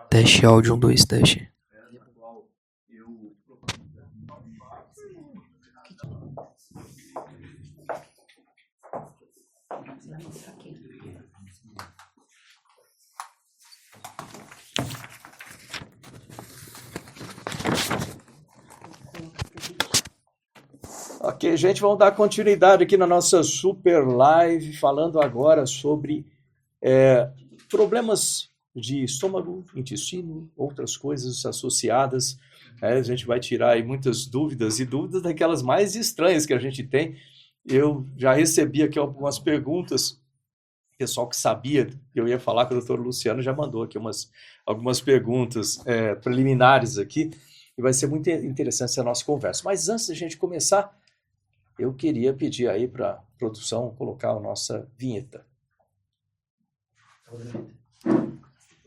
Teste áudio 1, 2, teste. Ok, gente, vamos dar continuidade aqui na nossa super live, falando agora sobre problemas de estômago, intestino, outras coisas associadas. A gente vai tirar aí muitas dúvidas, e dúvidas daquelas mais estranhas que a gente tem. Eu já recebi aqui algumas perguntas, o pessoal que sabia que eu ia falar com o doutor Luciano já mandou aqui algumas perguntas preliminares aqui, e vai ser muito interessante essa nossa conversa. Mas antes da gente começar, eu queria pedir aí para a produção colocar a nossa vinheta.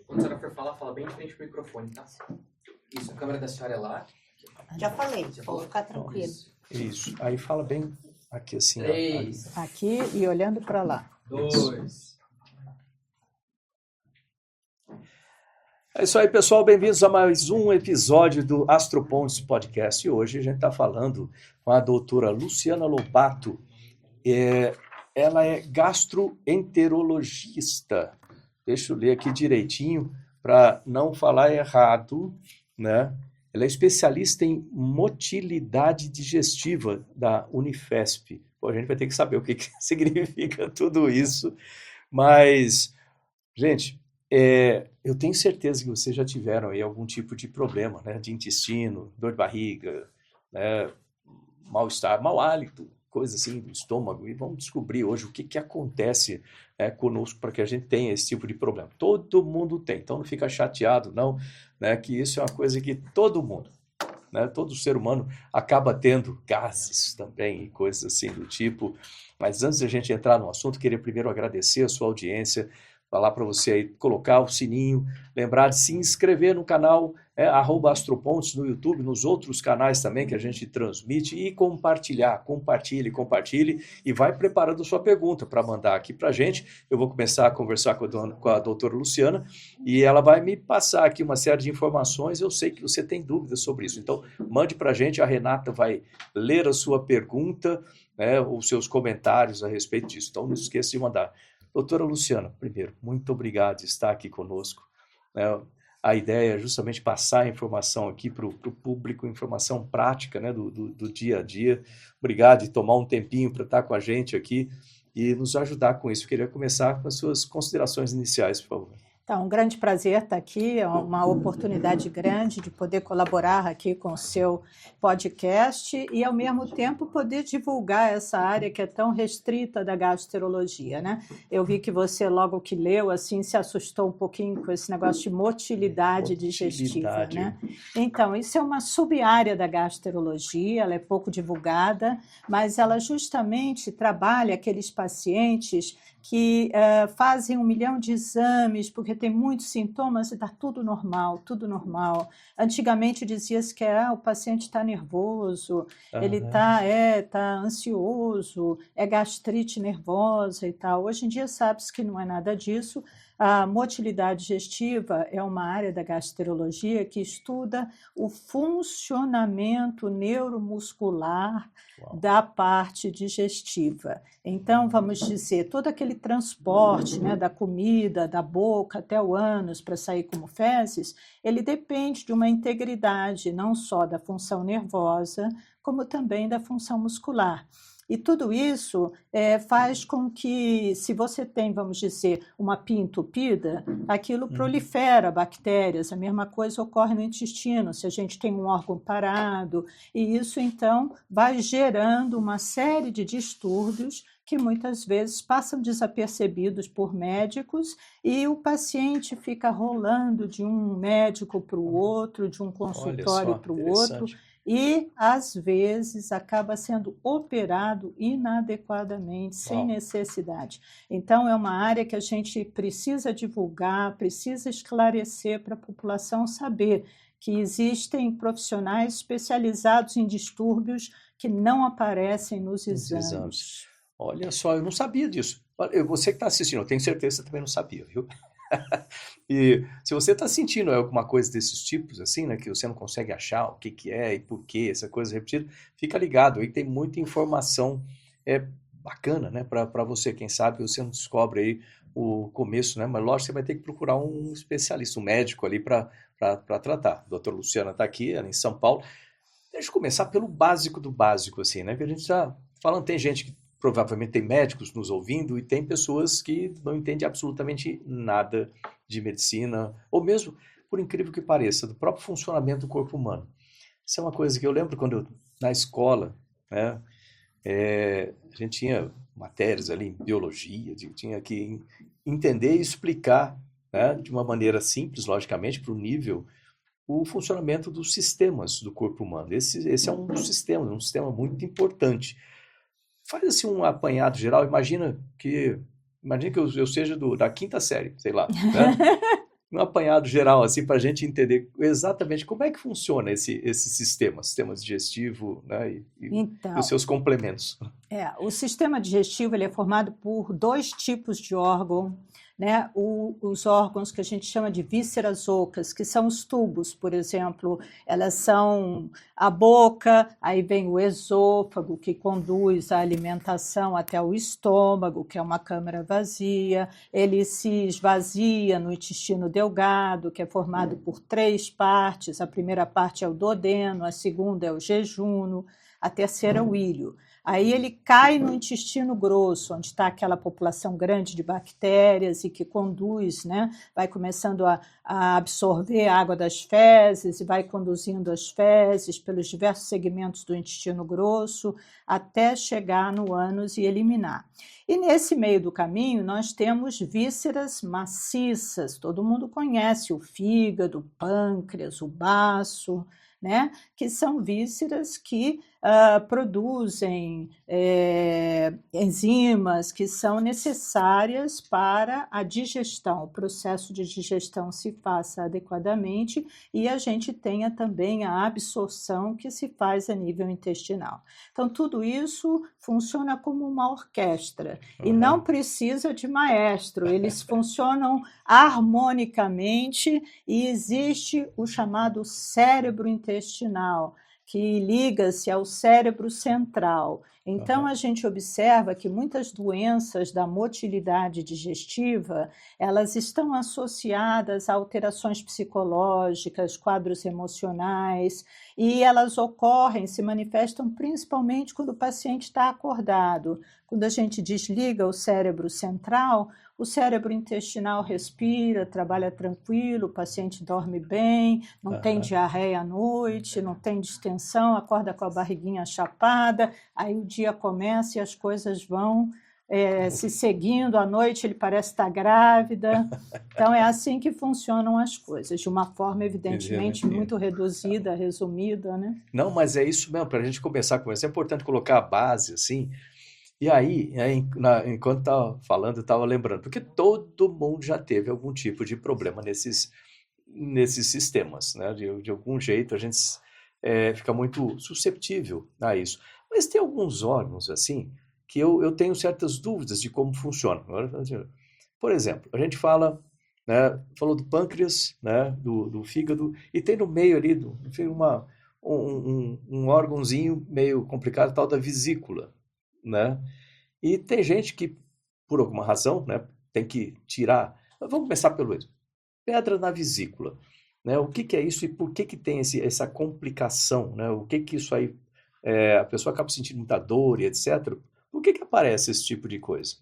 Quando a senhora for falar, fala bem de frente pro microfone, tá? Isso, a câmera da senhora é lá. Já falei, vou ficar tranquilo. Isso, aí fala bem aqui assim. 3, Aqui e olhando para lá. 2. É isso aí, pessoal, bem-vindos a mais um episódio do AstroPontos Podcast. E hoje a gente está falando com a doutora Luciana Lobato. Ela é gastroenterologista. Deixa eu ler aqui direitinho para não falar errado, né? Ela é especialista em motilidade digestiva da Unifesp. Pô, a gente vai ter que saber o que significa tudo isso. Mas, gente, eu tenho certeza que vocês já tiveram aí algum tipo de problema, né? De intestino, dor de barriga, né? Mal-estar, mau hálito, coisa assim do estômago. E vamos descobrir hoje o que acontece conosco para que a gente tenha esse tipo de problema. Todo mundo tem, então não fica chateado não, né, que isso é uma coisa que todo mundo, né, todo ser humano acaba tendo gases também e coisas assim do tipo. Mas antes da gente entrar no assunto, queria primeiro agradecer a sua audiência, falar para você aí, colocar o sininho, lembrar de se inscrever no canal @astropontos no YouTube, nos outros canais também que a gente transmite, e compartilhe, e vai preparando sua pergunta para mandar aqui para a gente. Eu vou começar a conversar com a doutora Luciana, e ela vai me passar aqui uma série de informações. Eu sei que você tem dúvidas sobre isso, então mande para a gente, a Renata vai ler a sua pergunta, os seus comentários a respeito disso, então não esqueça de mandar. Doutora Luciana, primeiro, muito obrigado de estar aqui conosco. A ideia é justamente passar a informação aqui para o público, informação prática, né, do dia a dia. Obrigado de tomar um tempinho para estar com a gente aqui e nos ajudar com isso. Eu queria começar com as suas considerações iniciais, por favor. Então, um grande prazer estar aqui, é uma oportunidade grande de poder colaborar aqui com o seu podcast e, ao mesmo tempo, poder divulgar essa área que é tão restrita da gastroenterologia, né? Eu vi que você, logo que leu, assim, se assustou um pouquinho com esse negócio de motilidade digestiva, né? Então, isso é uma sub-área da gastroenterologia, ela é pouco divulgada, mas ela justamente trabalha aqueles pacientes que fazem 1 milhão de exames porque tem muitos sintomas e está tudo normal, tudo normal. Antigamente dizia-se que o paciente está nervoso, ele está ansioso, é gastrite nervosa e tal. Hoje em dia sabe-se que não é nada disso. A motilidade digestiva é uma área da gastroenterologia que estuda o funcionamento neuromuscular da parte digestiva. Então, vamos dizer, todo aquele transporte, né, da comida, da boca até o ânus para sair como fezes, ele depende de uma integridade não só da função nervosa, como também da função muscular. E tudo isso faz com que, se você tem, vamos dizer, uma pia entupida, aquilo prolifera bactérias. A mesma coisa ocorre no intestino, se a gente tem um órgão parado. E isso, então, vai gerando uma série de distúrbios que muitas vezes passam desapercebidos por médicos e o paciente fica rolando de um médico para o outro, de um consultório para o outro. E, às vezes, acaba sendo operado inadequadamente, sem necessidade. Então, é uma área que a gente precisa divulgar, precisa esclarecer para a população saber que existem profissionais especializados em distúrbios que não aparecem nos exames. Olha só, eu não sabia disso. Você que está assistindo, eu tenho certeza que você também não sabia, viu? E se você está sentindo alguma coisa desses tipos, assim, né, que você não consegue achar o que que é e por que, essa coisa repetida, fica ligado, aí tem muita informação bacana, né, para você, quem sabe você não descobre aí o começo, né, mas lógico, você vai ter que procurar um especialista, um médico ali para tratar. A doutora Luciana está aqui, ela em São Paulo. Deixa eu começar pelo básico do básico, assim, né, que a gente está falando, tem gente que provavelmente tem médicos nos ouvindo e tem pessoas que não entendem absolutamente nada de medicina, ou mesmo, por incrível que pareça, do próprio funcionamento do corpo humano. Isso é uma coisa que eu lembro quando na escola, né, a gente tinha matérias ali em biologia, tinha que entender e explicar, né, de uma maneira simples, logicamente, para o nível, o funcionamento dos sistemas do corpo humano. Esse é um dos sistemas, um sistema muito importante. Faz assim um apanhado geral, imagina que eu seja da quinta série, sei lá, né? Um apanhado geral, assim, para a gente entender exatamente como é que funciona esse sistema digestivo, né, e os Então, seus complementos. o sistema digestivo ele é formado por 2 tipos de órgão, né? Os órgãos que a gente chama de vísceras ocas, que são os tubos, por exemplo, elas são a boca, aí vem o esôfago, que conduz a alimentação até o estômago, que é uma câmara vazia, ele se esvazia no intestino delgado, que é formado por 3 partes, a primeira parte é o duodeno, a segunda é o jejunum, a terceira é o íleo. Aí ele cai no intestino grosso, onde está aquela população grande de bactérias e que conduz, né, vai começando a absorver a água das fezes e vai conduzindo as fezes pelos diversos segmentos do intestino grosso até chegar no ânus e eliminar. E nesse meio do caminho nós temos vísceras maciças, todo mundo conhece o fígado, o pâncreas, o baço, né, que são vísceras que produzem enzimas que são necessárias para a digestão, o processo de digestão se faça adequadamente e a gente tenha também a absorção que se faz a nível intestinal. Então, tudo isso funciona como uma orquestra e não precisa de maestro, eles funcionam harmonicamente e existe o chamado cérebro intestinal, que liga-se ao cérebro central. Então, a gente observa que muitas doenças da motilidade digestiva, elas estão associadas a alterações psicológicas, quadros emocionais, e elas ocorrem, se manifestam principalmente quando o paciente está acordado. Quando a gente desliga o cérebro central, o cérebro intestinal respira, trabalha tranquilo, o paciente dorme bem, não tem diarreia à noite, não tem distensão, acorda com a barriguinha chapada, aí o dia começa e as coisas vão se seguindo, à noite ele parece estar grávida. Então é assim que funcionam as coisas, de uma forma evidentemente muito reduzida, resumida, né? Não, mas é isso mesmo, para a gente começar a conversar, é importante colocar a base, assim. E aí, enquanto estava falando, eu estava lembrando, porque todo mundo já teve algum tipo de problema nesses sistemas, né? De algum jeito a gente fica muito susceptível a isso. Mas tem alguns órgãos, assim, que eu tenho certas dúvidas de como funcionam. Por exemplo, a gente fala, né, falou do pâncreas, né, do fígado, e tem no meio ali um órgãozinho meio complicado, tal da vesícula, né? E tem gente que, por alguma razão, né, tem que tirar. Vamos começar pelo isso. Pedra na vesícula, né? O que é isso e por que tem essa complicação, né? O que isso aí a pessoa acaba sentindo muita dor e etc. Por que aparece esse tipo de coisa?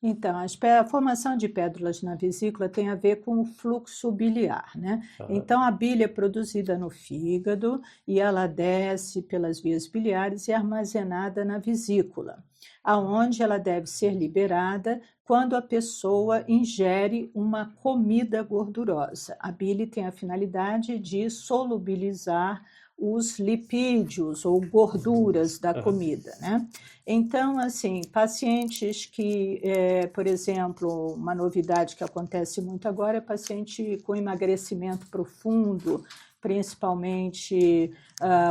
Então, a formação de pédulas na vesícula tem a ver com o fluxo biliar, né? Então, a bile é produzida no fígado e ela desce pelas vias biliares e é armazenada na vesícula, aonde ela deve ser liberada quando a pessoa ingere uma comida gordurosa. A bile tem a finalidade de solubilizar os lipídios ou gorduras da comida, né? Então, assim, pacientes que, por exemplo, uma novidade que acontece muito agora é paciente com emagrecimento profundo, principalmente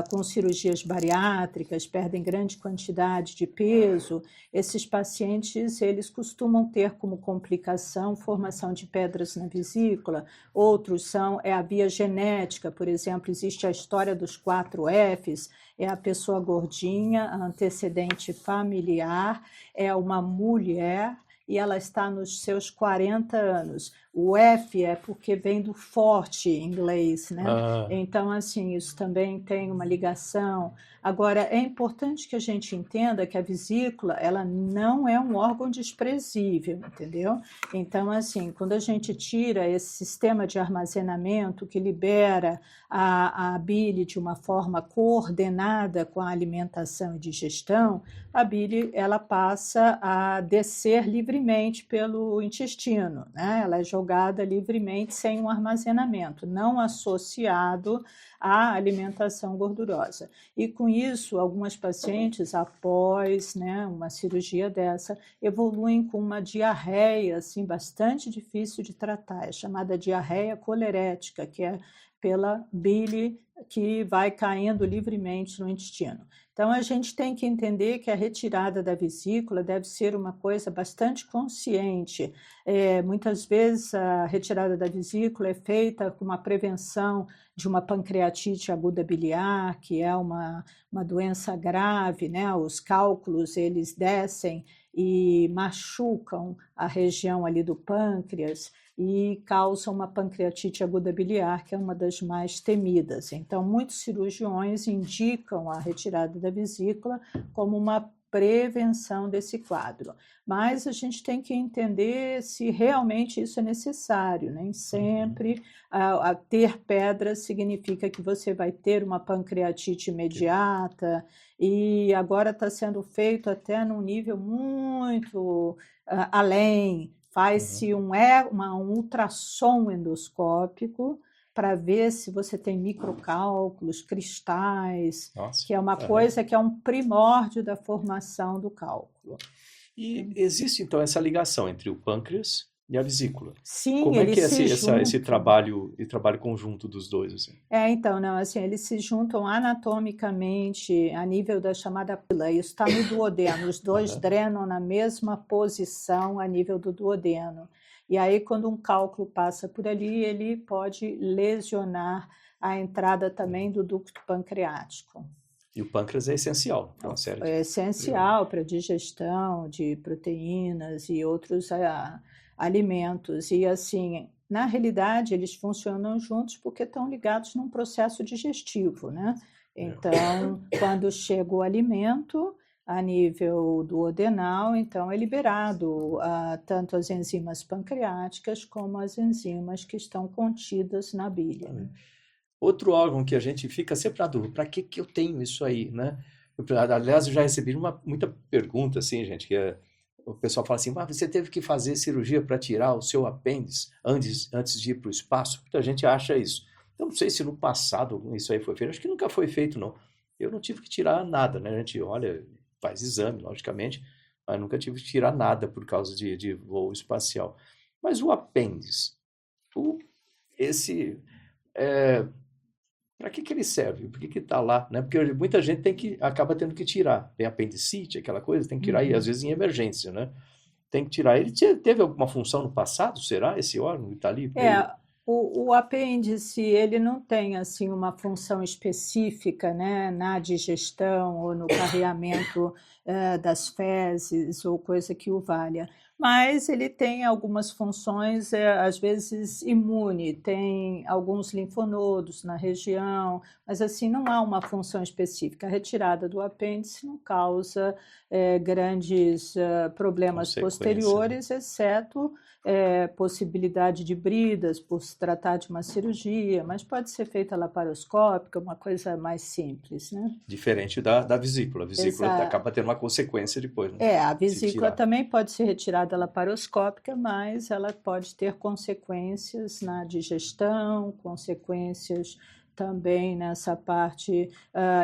com cirurgias bariátricas, perdem grande quantidade de peso, esses pacientes eles costumam ter como complicação formação de pedras na vesícula. Outros são a via genética, por exemplo, existe a história dos 4 Fs, é a pessoa gordinha, a antecedente familiar, é uma mulher e ela está nos seus 40 anos. O F é porque vem do forte em inglês, né? Então, assim, isso também tem uma ligação. Agora, é importante que a gente entenda que a vesícula, ela não é um órgão desprezível, entendeu? Então, assim, quando a gente tira esse sistema de armazenamento que libera a bile de uma forma coordenada com a alimentação e digestão, a bile, ela passa a descer livremente pelo intestino, né? Ela é jogada livremente sem um armazenamento, não associado à alimentação gordurosa. E com isso, algumas pacientes, após, né, uma cirurgia dessa, evoluem com uma diarreia assim, bastante difícil de tratar, é chamada diarreia colerética, que é pela bile que vai caindo livremente no intestino. Então, a gente tem que entender que a retirada da vesícula deve ser uma coisa bastante consciente. Muitas vezes, a retirada da vesícula é feita com uma prevenção de uma pancreatite aguda biliar, que é uma doença grave, né? Os cálculos, eles descem e machucam a região ali do pâncreas e causam uma pancreatite aguda biliar, que é uma das mais temidas. Então, muitos cirurgiões indicam a retirada da vesícula como uma prevenção desse quadro. Mas a gente tem que entender se realmente isso é necessário. Nem sempre ter pedra significa que você vai ter uma pancreatite imediata, e agora está sendo feito até num nível muito além. Faz-se um ultrassom endoscópico para ver se você tem microcálculos, cristais, que é uma coisa que é um primórdio da formação do cálculo. E existe, então, essa ligação entre o pâncreas e a vesícula? Sim, como é que é se esse trabalho conjunto dos dois? Assim? Então, não, assim, eles se juntam anatomicamente a nível da chamada pila. Isso está no duodeno, os dois drenam na mesma posição a nível do duodeno. E aí, quando um cálculo passa por ali, ele pode lesionar a entrada também do ducto pancreático. E o pâncreas é essencial para uma série de... É essencial para a digestão de proteínas e outros alimentos. E, assim, na realidade, eles funcionam juntos porque estão ligados num processo digestivo, né? Então, quando chega o alimento a nível duodenal, então é liberado tanto as enzimas pancreáticas como as enzimas que estão contidas na bile. Outro órgão que a gente fica sempre na dúvida, para que eu tenho isso aí, né? Aliás, eu já recebi muita pergunta, assim, gente, que o pessoal fala assim, você teve que fazer cirurgia para tirar o seu apêndice antes de ir para o espaço? Muita gente acha isso. Eu não sei se no passado isso aí foi feito, acho que nunca foi feito, não. Eu não tive que tirar nada, né? A gente olha, faz exame, logicamente, mas nunca tive que tirar nada por causa de voo espacial. Mas o apêndice, para que ele serve? Por que está lá? Né? Porque muita gente acaba tendo que tirar. Tem apendicite, aquela coisa, tem que tirar, e às vezes em emergência, né? Tem que tirar. Ele teve alguma função no passado, será? Esse órgão que está ali? O apêndice, ele não tem assim uma função específica, né, na digestão ou no carreamento das fezes ou coisa que o valha, mas ele tem algumas funções, às vezes imune, tem alguns linfonodos na região, mas assim não há uma função específica. A retirada do apêndice não causa grandes problemas posteriores, exceto possibilidade de bridas por se tratar de uma cirurgia, mas pode ser feita laparoscópica, uma coisa mais simples, né? Diferente da vesícula. A vesícula acaba tendo uma consequência depois, né? A vesícula também pode ser retirada laparoscópica, mas ela pode ter consequências na digestão, consequências também nessa parte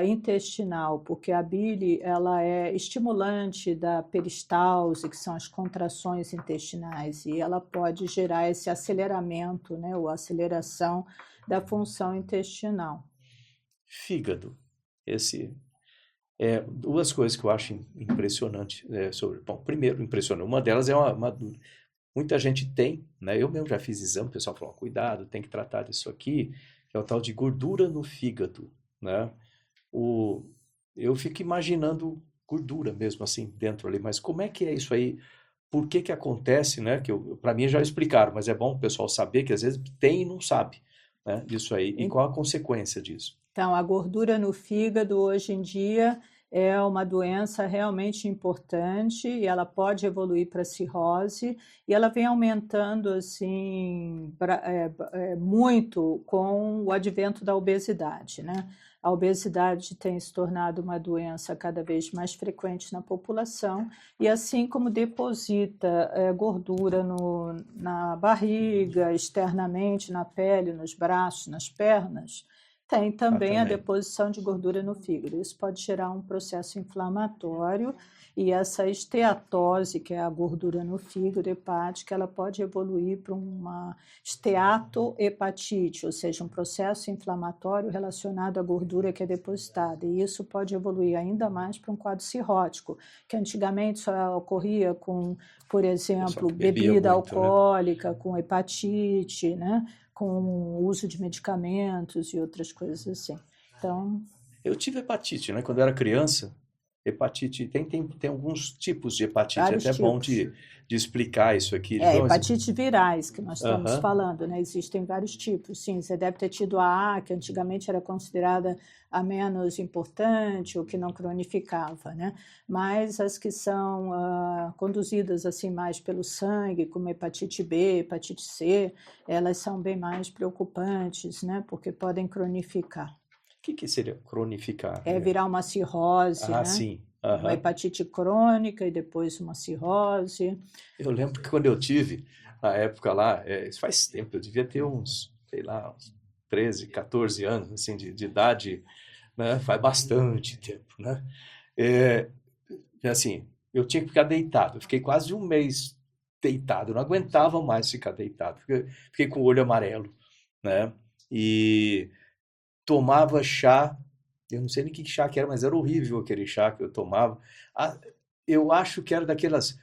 intestinal, porque a bile ela é estimulante da peristalse, que são as contrações intestinais, e ela pode gerar esse aceleramento, né, ou aceleração da função intestinal. Fígado. Duas coisas que eu acho impressionante sobre. Bom, primeiro, impressionante. Uma delas é muita gente tem, né? Eu mesmo já fiz exame, o pessoal falou, cuidado, tem que tratar disso aqui, que é o tal de gordura no fígado, né? Eu fico imaginando gordura mesmo assim dentro ali, mas como é que é isso aí? Por que que acontece, né? Para mim já explicaram, mas é bom o pessoal saber que às vezes tem e não sabe, né? Disso aí. E qual a consequência disso? Então, a gordura no fígado hoje em dia é uma doença realmente importante e ela pode evoluir para cirrose e ela vem aumentando assim muito com o advento da obesidade, né? A obesidade tem se tornado uma doença cada vez mais frequente na população e assim como deposita gordura na barriga, externamente, na pele, nos braços, nas pernas, tem também a deposição de gordura no fígado. Isso pode gerar um processo inflamatório e essa esteatose, que é a gordura no fígado hepática, ela pode evoluir para uma esteatohepatite, ou seja, um processo inflamatório relacionado à gordura que é depositada. E isso pode evoluir ainda mais para um quadro cirrótico, que antigamente só ocorria com, por exemplo, bebida alcoólica, né? Com hepatite, né? Com o uso de medicamentos e outras coisas assim. Então, eu tive hepatite, né? Quando eu era criança, hepatite, tem alguns tipos de hepatite, é até bom de explicar isso aqui. Hepatites virais que nós estamos falando, né? Existem vários tipos, sim. Você deve ter tido a A, que antigamente era considerada a menos importante, ou que não cronificava, né? Mas as que são conduzidas assim mais pelo sangue, como hepatite B, hepatite C, elas são bem mais preocupantes, né? Porque podem cronificar. O que seria cronificar? É virar uma cirrose, né? Sim. Uma hepatite crônica e depois uma cirrose. Eu lembro que quando eu tive, na época lá, isso faz tempo, eu devia ter uns, sei lá, uns 13, 14 anos assim, de idade, né? Faz bastante tempo, né? Assim, eu tinha que ficar deitado, eu fiquei quase um mês deitado, eu não aguentava mais ficar deitado, fiquei com o olho amarelo, né? E tomava chá, eu não sei nem que chá que era, mas era horrível aquele chá que eu tomava. Eu acho que era daquelas,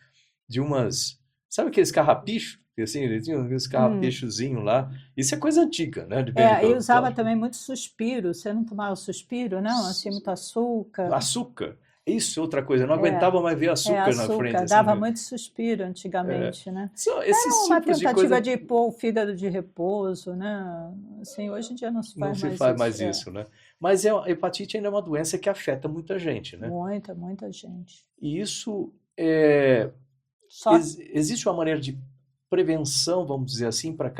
sabe aqueles carrapichos? Assim, eles tinham uns carrapichozinhos lá. Isso é coisa antiga, né? Eu usava também muito suspiro. Você não tomava suspiro, não? Assim, muito açúcar. Açúcar? Isso, outra coisa. Eu não aguentava mais ver açúcar na frente. Assim, dava muito suspiro antigamente, né? Esses era uma tipos tentativa de pôr o fígado de repouso, né? Assim, hoje em dia não se faz mais isso. Isso, né? Mas a hepatite ainda é uma doença que afeta muita gente, né? Muita gente. E isso existe uma maneira de prevenção, vamos dizer assim, para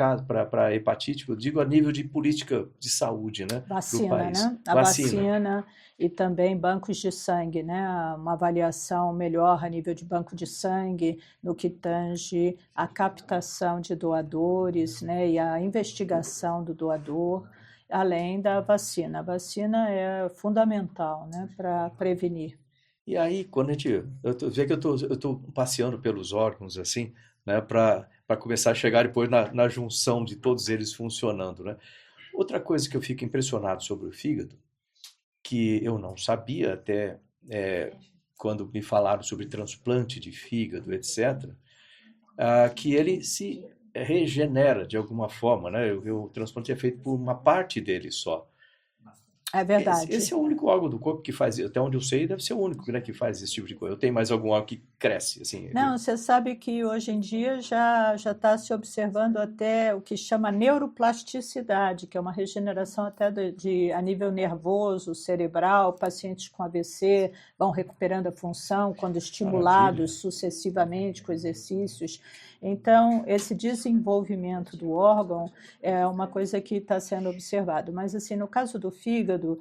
a hepatite, eu digo a nível de política de saúde, né? Vacina, né? A vacina e também bancos de sangue, né? Uma avaliação melhor a nível de banco de sangue no que tange a captação de doadores, né? E a investigação do doador, além da vacina. A vacina é fundamental, né? Para prevenir. E aí, quando eu vejo que eu estou passeando pelos órgãos assim, né? Para começar a chegar depois na junção de todos eles funcionando, né? Outra coisa que eu fico impressionado sobre o fígado, que eu não sabia até quando me falaram sobre transplante de fígado, etc., que ele se regenera de alguma forma, né? O transplante é feito por uma parte dele só. É verdade. Esse é o único órgão do corpo que faz, até onde eu sei, deve ser o único, né, que faz esse tipo de coisa. Eu tenho mais algum órgão que cresce, assim? Não, você sabe que hoje em dia já está se observando até o que chama neuroplasticidade, que é uma regeneração até a nível nervoso, cerebral. Pacientes com AVC vão recuperando a função quando estimulados sucessivamente com exercícios. Então, esse desenvolvimento do órgão é uma coisa que está sendo observado. Mas, assim, no caso do fígado, fígado,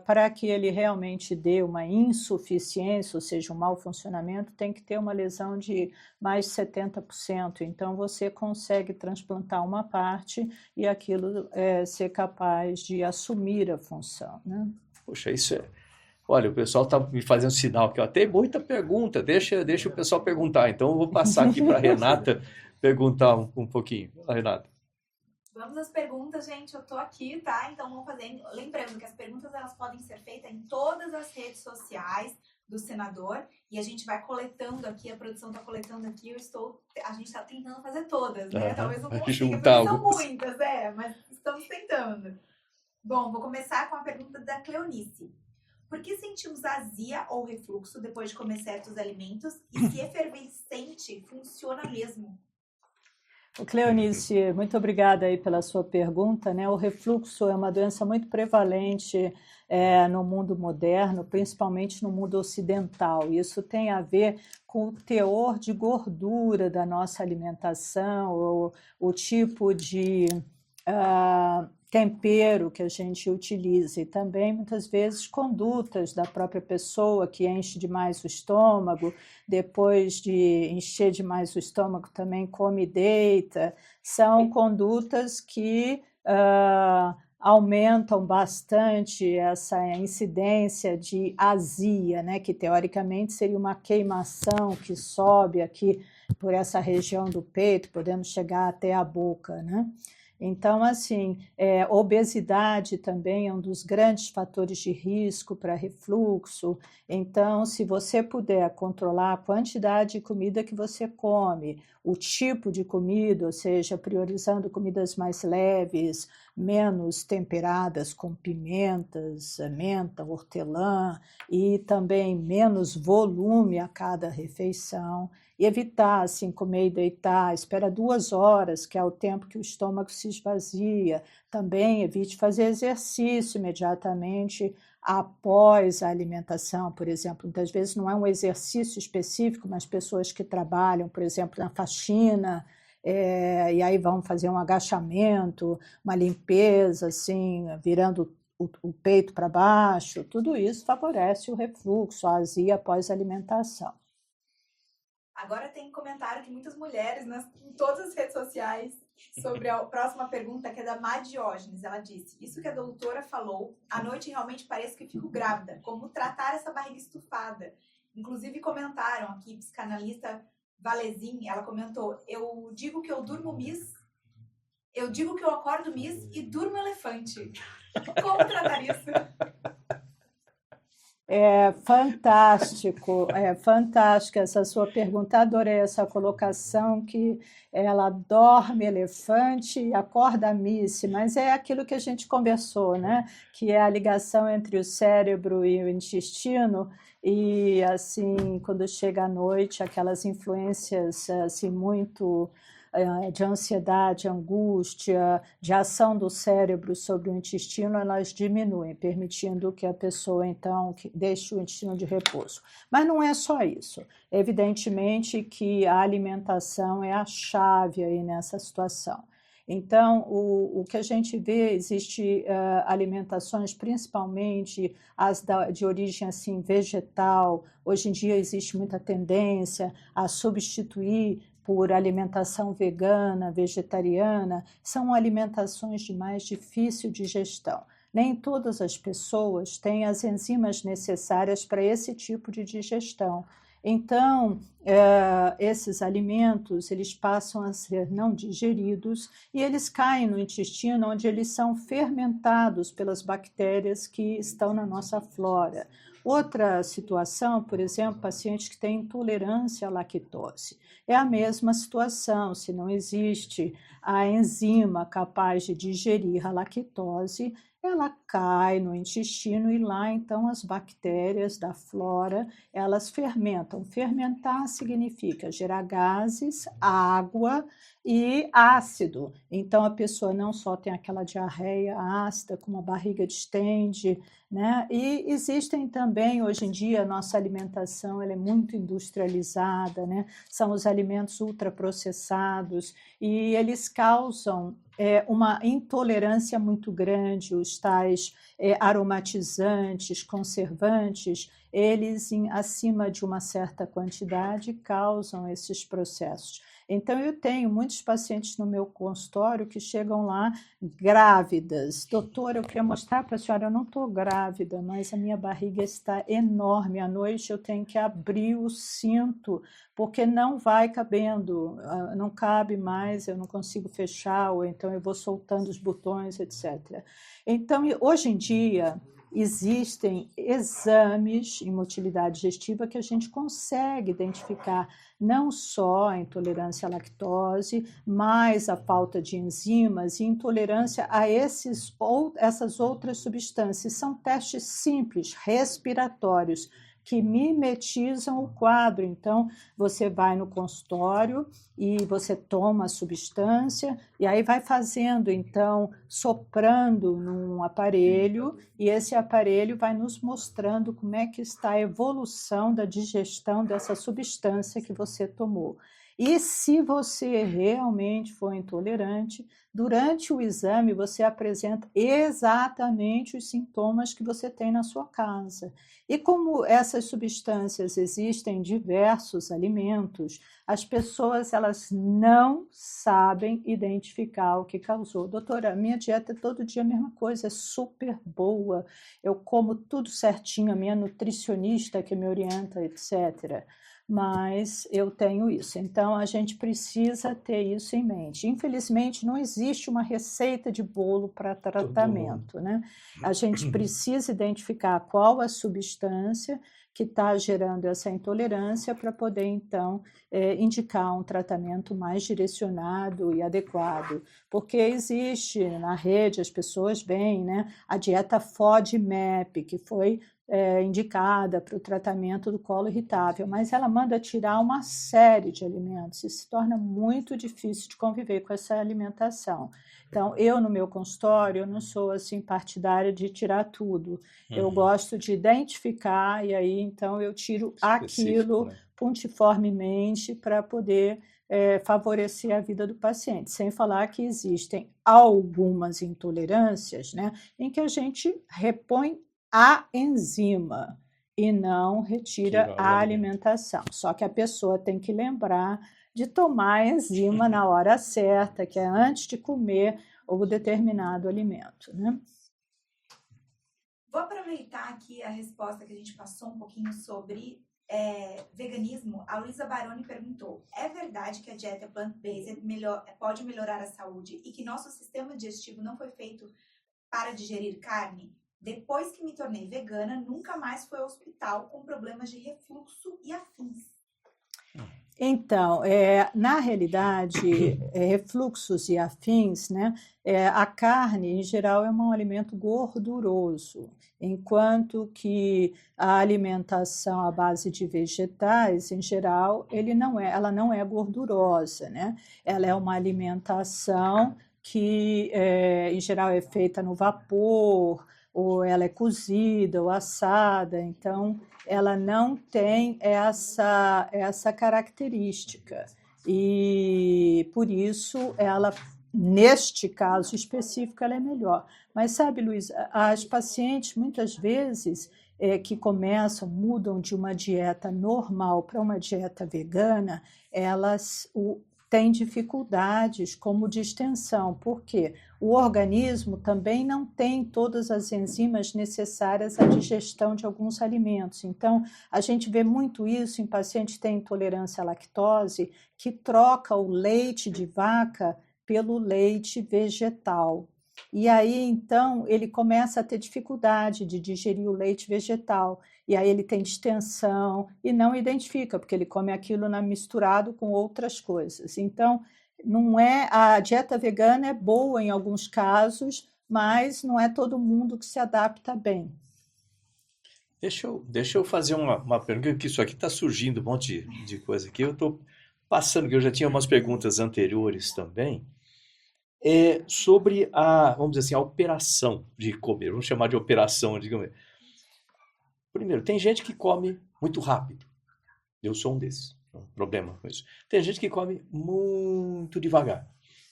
para que ele realmente dê uma insuficiência, ou seja, um mau funcionamento, tem que ter uma lesão de mais de 70%. Então, você consegue transplantar uma parte e aquilo ser capaz de assumir a função, né? Poxa, isso é... Olha, o pessoal está me fazendo sinal aqui, ó. Tem muita pergunta, deixa o pessoal perguntar. Então, eu vou passar aqui para a Renata perguntar um pouquinho. Renata. Vamos às perguntas, gente. Eu tô aqui, tá? Então, vamos fazer. Lembrando que as perguntas elas podem ser feitas em todas as redes sociais do senador e a gente vai coletando aqui, a produção está coletando aqui, a gente está tentando fazer todas, né? Talvez não consiga, porque são muitas, mas estamos tentando. Bom, vou começar com a pergunta da Cleonice. Por que sentimos azia ou refluxo depois de comer certos alimentos e se efervescente funciona mesmo? Cleonice, muito obrigada aí pela sua pergunta, né? O refluxo é uma doença muito prevalente no mundo moderno, principalmente no mundo ocidental. Isso tem a ver com o teor de gordura da nossa alimentação, o tipo de tempero que a gente utiliza e também, muitas vezes, condutas da própria pessoa que enche demais o estômago, depois de encher demais o estômago também come e deita. São condutas que aumentam bastante essa incidência de azia, né, que teoricamente seria uma queimação que sobe aqui por essa região do peito, podendo chegar até a boca, né? Então, assim, obesidade também é um dos grandes fatores de risco para refluxo. Então, se você puder controlar a quantidade de comida que você come, o tipo de comida, ou seja, priorizando comidas mais leves, menos temperadas com pimentas, menta, hortelã, e também menos volume a cada refeição, e evitar assim, comer e deitar, espera 2 horas, que é o tempo que o estômago se esvazia. Também evite fazer exercício imediatamente após a alimentação, por exemplo. Muitas vezes não é um exercício específico, mas pessoas que trabalham, por exemplo, na faxina, e aí vão fazer um agachamento, uma limpeza, assim, virando o peito para baixo, tudo isso favorece o refluxo, a azia após a alimentação. Agora tem comentário de muitas mulheres em todas as redes sociais sobre a próxima pergunta, que é da Má Diógenes. Ela disse, isso que a doutora falou, à noite realmente parece que fico grávida. Como tratar essa barriga estufada? Inclusive comentaram aqui, psicanalista Valezin, ela comentou, eu digo que eu durmo Miss, eu digo que eu acordo Miss e durmo elefante. Como tratar isso? É fantástico essa sua pergunta, adorei essa colocação, que ela dorme elefante e acorda Miss, mas é aquilo que a gente conversou, né? Que é a ligação entre o cérebro e o intestino, e assim, quando chega à noite, aquelas influências assim, muito de ansiedade, angústia, de ação do cérebro sobre o intestino, elas diminuem, permitindo que a pessoa, então, deixe o intestino de repouso. Mas não é só isso. Evidentemente que a alimentação é a chave aí nessa situação. Então, o que a gente vê, existe alimentações, principalmente as de origem assim, vegetal. Hoje em dia existe muita tendência a substituir por alimentação vegana, vegetariana, são alimentações de mais difícil digestão. Nem todas as pessoas têm as enzimas necessárias para esse tipo de digestão. Então, esses alimentos, eles passam a ser não digeridos e eles caem no intestino, onde eles são fermentados pelas bactérias que estão na nossa flora. Outra situação, por exemplo, pacientes que têm intolerância à lactose. É a mesma situação, se não existe a enzima capaz de digerir a lactose, ela cai no intestino e lá, então, as bactérias da flora, elas fermentam. Fermentar significa gerar gases, água e ácido. Então, a pessoa não só tem aquela diarreia ácida, como a barriga distende, né? E existem também, hoje em dia, a nossa alimentação ela é muito industrializada, né? São os alimentos ultraprocessados e eles causam uma intolerância muito grande, os tais aromatizantes, conservantes, eles, acima de uma certa quantidade, causam esses processos. Então, eu tenho muitos pacientes no meu consultório que chegam lá grávidas. Doutora, eu queria mostrar para a senhora, eu não estou grávida, mas a minha barriga está enorme. À noite eu tenho que abrir o cinto, porque não vai cabendo, não cabe mais, eu não consigo fechar, ou então eu vou soltando os botões, etc. Então, hoje em dia, existem exames em motilidade digestiva que a gente consegue identificar não só a intolerância à lactose, mas a falta de enzimas e intolerância a essas outras substâncias. São testes simples, respiratórios, que mimetizam o quadro. Então, você vai no consultório e você toma a substância e aí vai fazendo, então, soprando num aparelho, e esse aparelho vai nos mostrando como é que está a evolução da digestão dessa substância que você tomou. E se você realmente for intolerante, durante o exame você apresenta exatamente os sintomas que você tem na sua casa. E como essas substâncias existem em diversos alimentos, as pessoas elas não sabem identificar o que causou. Doutora, minha dieta é todo dia a mesma coisa, é super boa, eu como tudo certinho, a minha nutricionista que me orienta, etc. Mas eu tenho isso. Então, a gente precisa ter isso em mente. Infelizmente, não existe uma receita de bolo para tratamento, né? A gente precisa identificar qual a substância que está gerando essa intolerância para poder, então, indicar um tratamento mais direcionado e adequado. Porque existe na rede, as pessoas veem, né, a dieta FODMAP, que foi indicada para o tratamento do colo irritável, mas ela manda tirar uma série de alimentos e se torna muito difícil de conviver com essa alimentação. Então, eu no meu consultório, eu não sou assim partidária de tirar tudo. Eu gosto de identificar e aí então eu tiro aquilo, né, pontiformemente para poder favorecer a vida do paciente, sem falar que existem algumas intolerâncias, né, em que a gente repõe a enzima e não retira a alimentação. Só que a pessoa tem que lembrar de tomar a enzima na hora certa, que é antes de comer o determinado alimento, né? Vou aproveitar aqui a resposta que a gente passou um pouquinho sobre veganismo. A Luísa Baroni perguntou: é verdade que a dieta plant-based pode melhorar a saúde e que nosso sistema digestivo não foi feito para digerir carne? Depois que me tornei vegana, nunca mais fui ao hospital com problemas de refluxo e afins. Então, na realidade, refluxos e afins, né, a carne, em geral, é um alimento gorduroso, enquanto que a alimentação à base de vegetais, em geral, ela não é gordurosa, né? Ela é uma alimentação que, em geral, é feita no vapor, ou ela é cozida ou assada, então ela não tem essa característica. E por isso ela, neste caso específico, ela é melhor. Mas sabe, Luiz, as pacientes muitas vezes que mudam de uma dieta normal para uma dieta vegana, elas têm dificuldades como distensão, porque o organismo também não tem todas as enzimas necessárias à digestão de alguns alimentos. Então, a gente vê muito isso em pacientes que têm intolerância à lactose, que troca o leite de vaca pelo leite vegetal. E aí, então, ele começa a ter dificuldade de digerir o leite vegetal. E aí ele tem distensão e não identifica, porque ele come aquilo misturado com outras coisas. Então, a dieta vegana é boa em alguns casos, mas não é todo mundo que se adapta bem. Deixa eu fazer uma pergunta, que isso aqui está surgindo um monte de coisa aqui. Eu estou passando, que eu já tinha umas perguntas anteriores também, sobre vamos dizer assim, a operação de comer. Vamos chamar de operação de comer. Primeiro, tem gente que come muito rápido. Eu sou um desses. Não tem problema com isso. Tem gente que come muito devagar.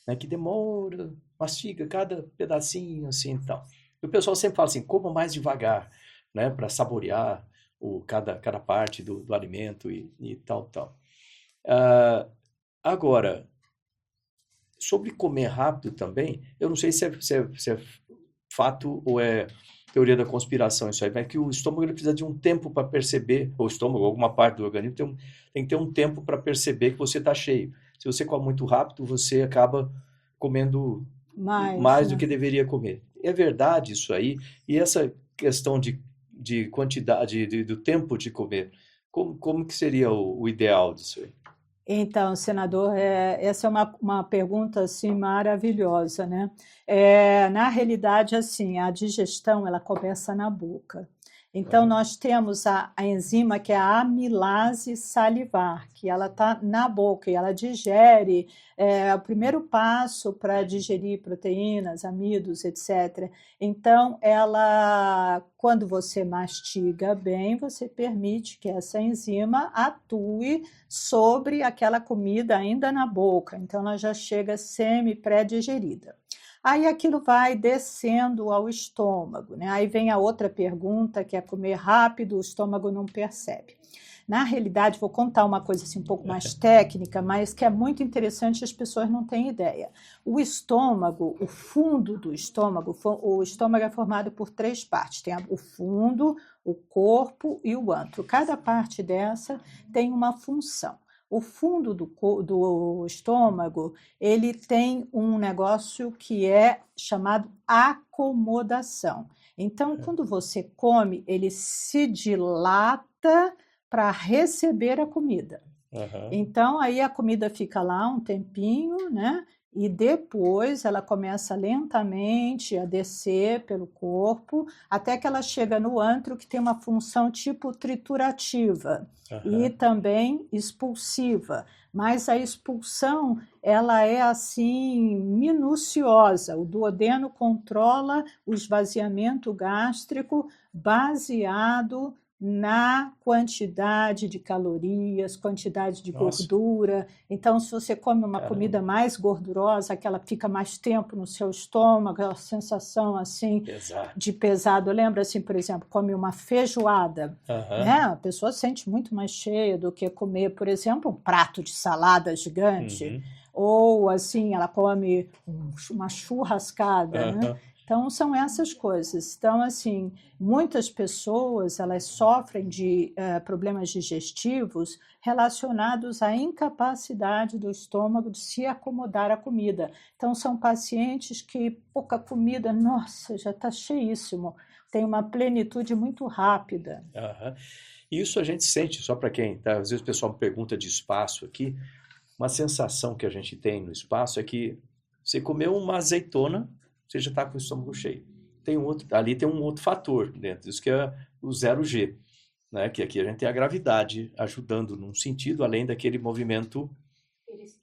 né, que demora, mastiga cada pedacinho, assim, e tal. E o pessoal sempre fala assim, coma mais devagar, né, para saborear cada parte do alimento e tal, tal. Agora, sobre comer rápido também, eu não sei se é fato ou é teoria da conspiração isso aí, mas que o estômago ele precisa de um tempo para perceber, ou o estômago, alguma parte do organismo, tem que ter um tempo para perceber que você está cheio. Se você come muito rápido, você acaba comendo mais do né? que deveria comer. É verdade isso aí? E essa questão de quantidade, do tempo de comer, como que seria o ideal disso aí? Então, senador, essa é uma pergunta assim maravilhosa, né? Na realidade, assim, a digestão ela começa na boca. Então, nós temos a enzima que é a amilase salivar, que ela está na boca e ela digere, o primeiro passo para digerir proteínas, amidos, etc. Então, quando você mastiga bem, você permite que essa enzima atue sobre aquela comida ainda na boca. Então, ela já chega semi-pré-digerida. Aí aquilo vai descendo ao estômago, né? Aí vem a outra pergunta, que é comer rápido, o estômago não percebe. Na realidade, vou contar uma coisa assim, um pouco mais técnica, mas que é muito interessante e as pessoas não têm ideia. O estômago, o fundo do estômago, o estômago é formado por 3 partes. Tem o fundo, o corpo e o antro. Cada parte dessa tem uma função. O fundo do estômago, ele tem um negócio que é chamado acomodação. Então, quando você come, ele se dilata para receber a comida. Então, aí a comida fica lá um tempinho, né? E depois ela começa lentamente a descer pelo corpo, até que ela chega no antro, que tem uma função tipo triturativa e também expulsiva. Mas a expulsão, ela é assim minuciosa. O duodeno controla o esvaziamento gástrico baseado na quantidade de calorias, quantidade de gordura. Então, se você come uma comida mais gordurosa, que ela fica mais tempo no seu estômago, aquela sensação assim de pesado. Lembra assim, por exemplo, come uma feijoada, né? A pessoa sente muito mais cheia do que comer, por exemplo, um prato de salada gigante. Ou assim, ela come uma churrascada, né? Então, são essas coisas. Então, assim, muitas pessoas, elas sofrem de problemas digestivos relacionados à incapacidade do estômago de se acomodar à comida. Então, são pacientes que pouca comida, nossa, já está cheíssimo. Tem uma plenitude muito rápida. Isso a gente sente, só para quem, tá? Às vezes o pessoal me pergunta de espaço aqui, uma sensação que a gente tem no espaço é que você comeu uma azeitona, você já está com o estômago cheio. Ali tem um outro fator dentro disso, que é o 0G, né? Que aqui a gente tem a gravidade ajudando num sentido, além daquele movimento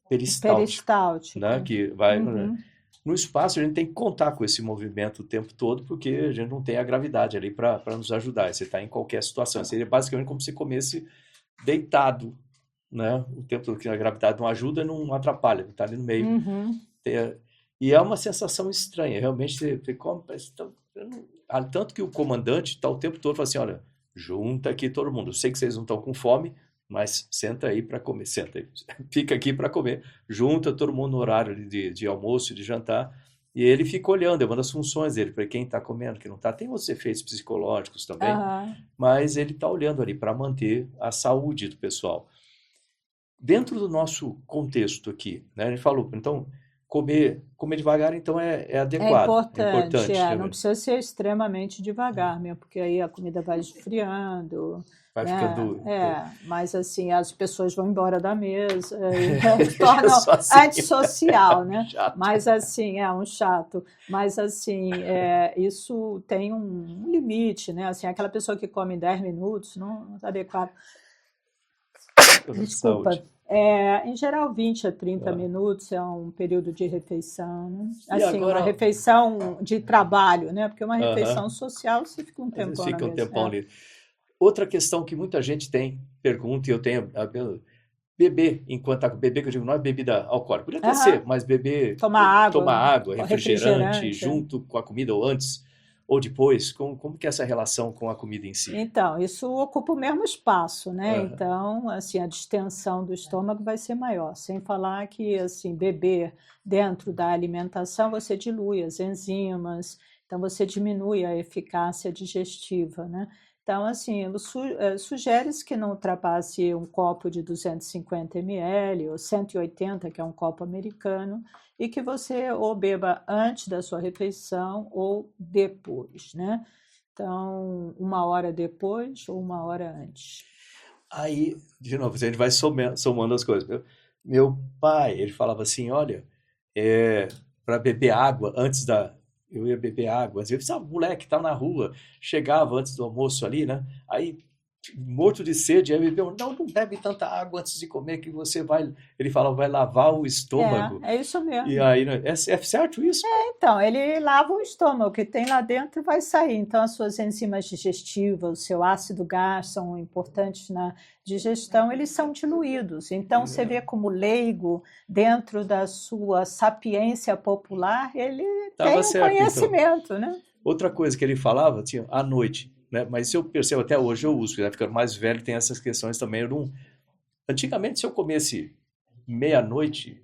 peristáltico, né? Que vai, no espaço a gente tem que contar com esse movimento o tempo todo, porque a gente não tem a gravidade ali para nos ajudar. Você está em qualquer situação. Seria basicamente como se comesse deitado, né? O tempo todo, que a gravidade não ajuda, não atrapalha, está ali no meio. E é uma sensação estranha, realmente você come, tanto que o comandante está o tempo todo falando assim, olha, junta aqui todo mundo, eu sei que vocês não estão com fome, mas senta aí para comer, senta aí, fica aqui para comer, junta todo mundo no horário de almoço, de jantar, e ele fica olhando, é uma das funções dele, para quem está comendo, quem não está, tem outros efeitos psicológicos também, mas ele está olhando ali para manter a saúde do pessoal. Dentro do nosso contexto aqui, né, a gente falou, então, comer devagar, então, é adequado. É importante, não precisa ser extremamente devagar mesmo, porque aí a comida vai esfriando. Vai ficando... mas assim, as pessoas vão embora da mesa e tornam antissocial, né? Mas assim, um chato. Mas assim, isso tem um limite, né? Assim, aquela pessoa que come em 10 minutos não está adequado. Desculpa. Em geral, 20 a 30 minutos é um período de refeição, né? Assim, agora... uma refeição de trabalho, né? Porque uma refeição social você fica um tempão ali. Outra questão que muita gente pergunta, e eu tenho, beber enquanto tá com bebê, que eu digo, não é bebida alcoólica, podia até Aham. ser, mas beber, Tomar tomar água, água, refrigerante, refrigerante. junto com a comida, ou antes, ou depois, como que é essa relação com a comida em si? Então, isso ocupa o mesmo espaço, né? Aham. Então, assim, a distensão do estômago vai ser maior. Sem falar que, assim, beber dentro da alimentação, você dilui as enzimas, então você diminui a eficácia digestiva, né? Então, assim, sugere-se que não ultrapasse um copo de 250 ml ou 180, que é um copo americano, e que você ou beba antes da sua refeição ou depois, né? Então, 1 hora depois ou 1 hora antes. Aí, de novo, a gente vai somando as coisas. Meu pai, ele falava assim, olha, para beber água antes da... Eu ia beber água. Às vezes, moleque, tá na rua, chegava antes do almoço ali, né? Aí, morto de sede, aí bebeu, não bebe tanta água antes de comer que você vai... Ele falava, vai lavar o estômago. É isso E mesmo. aí, né, é certo isso? Então, ele lava o estômago, o que tem lá dentro vai sair. Então, as suas enzimas digestivas, o seu ácido gástrico são importantes na digestão, eles são diluídos. Então, você vê como leigo, dentro da sua sapiência popular, ele tem Tava um certo, então. conhecimento, né? Outra coisa que ele falava, tinha à noite, né? Mas eu percebo, até hoje eu uso, né? Ficando mais velho tem essas questões também. Antigamente, se eu comesse meia-noite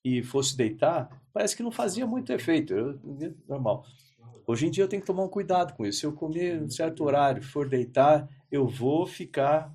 e fosse deitar, parece que não fazia muito efeito, normal. Hoje em dia eu tenho que tomar um cuidado com isso. Se eu comer um certo horário, for deitar, eu vou ficar,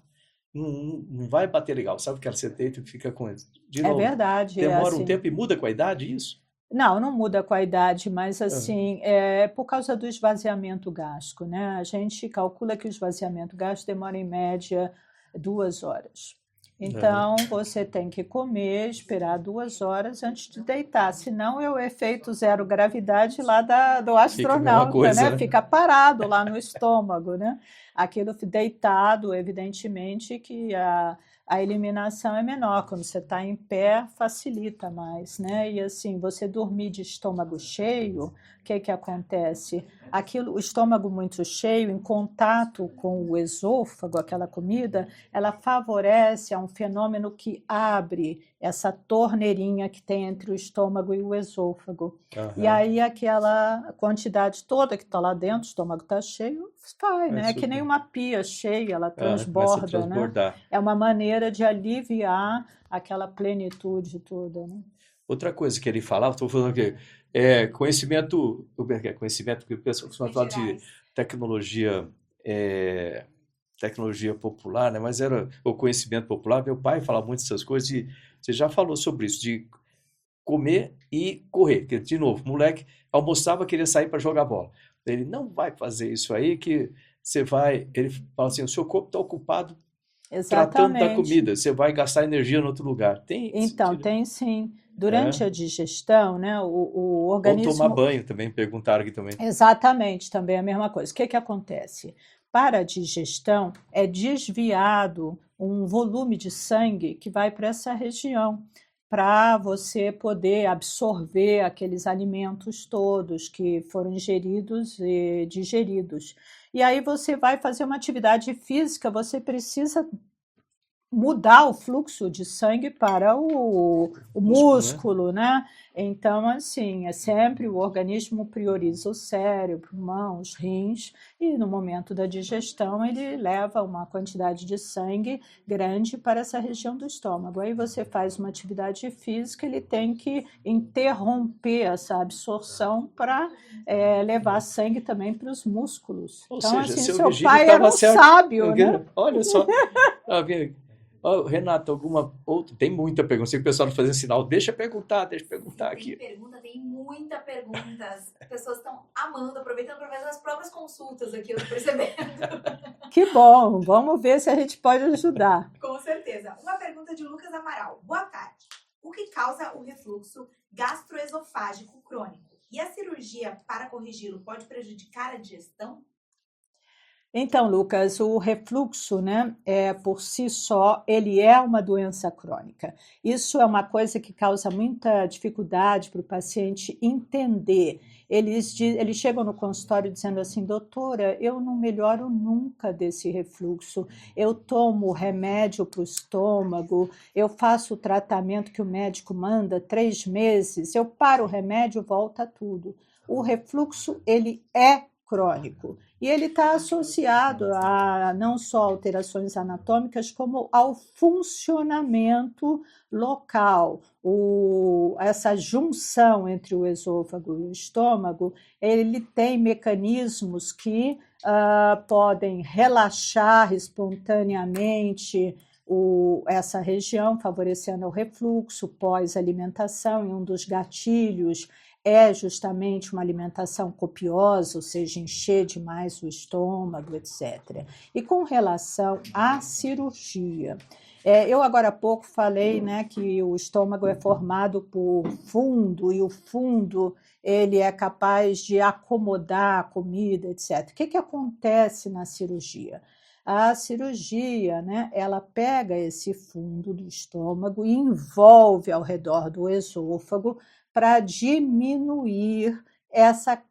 não vai bater legal. Sabe que você deita e fica com isso. De É novo, verdade, é demora um assim. tempo e muda com a idade isso? Não, não muda com a idade, mas Ah, assim, é por causa do esvaziamento gástrico, né? A gente calcula que o esvaziamento gástrico demora em média 2 horas. aham. Então, você tem que comer, esperar 2 horas antes de deitar, senão é o efeito zero gravidade lá do Fica a mesma astronauta, coisa, né? né? Fica parado lá no estômago, né? Aquilo deitado, evidentemente que a eliminação é menor. Quando você está em pé, facilita mais, né? E assim, você dormir de estômago cheio, o que acontece? O estômago muito cheio, em contato com o esôfago, aquela comida, ela favorece a um fenômeno que abre essa torneirinha que tem entre o estômago e o esôfago. E Aham. aí aquela quantidade toda que está lá dentro, o estômago está cheio, sai, É né? É que nem super. uma pia cheia, ela Começa a transborda, né? transbordar. É uma maneira de aliviar aquela plenitude toda, né? Outra coisa que ele falava, estou falando aqui, conhecimento, conhecimento que o pessoal costuma falar de Culturais. tecnologia, tecnologia popular, né? Mas era o conhecimento popular. Meu pai falava muito dessas coisas e você já falou sobre isso, de comer e correr. Porque, de novo, moleque almoçava, queria sair para jogar bola. Ele não vai fazer isso aí que você vai. Ele fala assim: o seu corpo está ocupado tratando da Exatamente. comida, você vai gastar energia em outro lugar. Tem Então, sentido? tem sim. É. Durante a digestão, né, o Ou tomar organismo. banho também, perguntaram aqui também. Exatamente, também é a mesma coisa. O que acontece? Para a digestão, é desviado um volume de sangue que vai para essa região, para você poder absorver aqueles alimentos todos que foram ingeridos e digeridos. E aí você vai fazer uma atividade física, você precisa mudar o fluxo de sangue para o Músculo, né? músculo, né? Então, assim, é sempre o organismo prioriza o cérebro, mãos, rins, e no momento da digestão ele leva uma quantidade de sangue grande para essa região do estômago. Aí você faz uma atividade física, ele tem que interromper essa absorção para levar sangue também para os músculos. Ou Então, seja, assim, seu seu Virgílio pai era estava um certo. sábio, né? Olha só. Tá vendo? Ó, Renato, alguma outra? Tem muita pergunta. Sei que o pessoal não fazendo sinal. Deixa eu perguntar Tem aqui. pergunta, tem muita perguntas. As pessoas estão amando, aproveitando para fazer as próprias consultas aqui, eu tô percebendo. Que bom, vamos ver se a gente pode ajudar. Com certeza. Uma pergunta de Lucas Amaral. Boa tarde. O que causa o refluxo gastroesofágico crônico? E a cirurgia para corrigi-lo pode prejudicar a digestão? Então, Lucas, o refluxo, né, por si só, ele é uma doença crônica. Isso é uma coisa que causa muita dificuldade para o paciente entender. Eles chegam no consultório dizendo assim, doutora, eu não melhoro nunca desse refluxo. Eu tomo remédio para o estômago, eu faço o tratamento que o médico manda 3 meses, eu paro o remédio, volta tudo. O refluxo, ele é crônico. E ele está associado a não só alterações anatômicas, como ao funcionamento local. Essa junção entre o esôfago e o estômago, ele tem mecanismos que podem relaxar espontaneamente essa região, favorecendo o refluxo pós-alimentação, e um dos gatilhos é justamente uma alimentação copiosa, ou seja, encher demais o estômago, etc. E com relação à cirurgia, eu agora há pouco falei, né, que o estômago é formado por fundo, e o fundo ele é capaz de acomodar a comida, etc. O que acontece na cirurgia? A cirurgia, né, ela pega esse fundo do estômago e envolve ao redor do esôfago para diminuir essa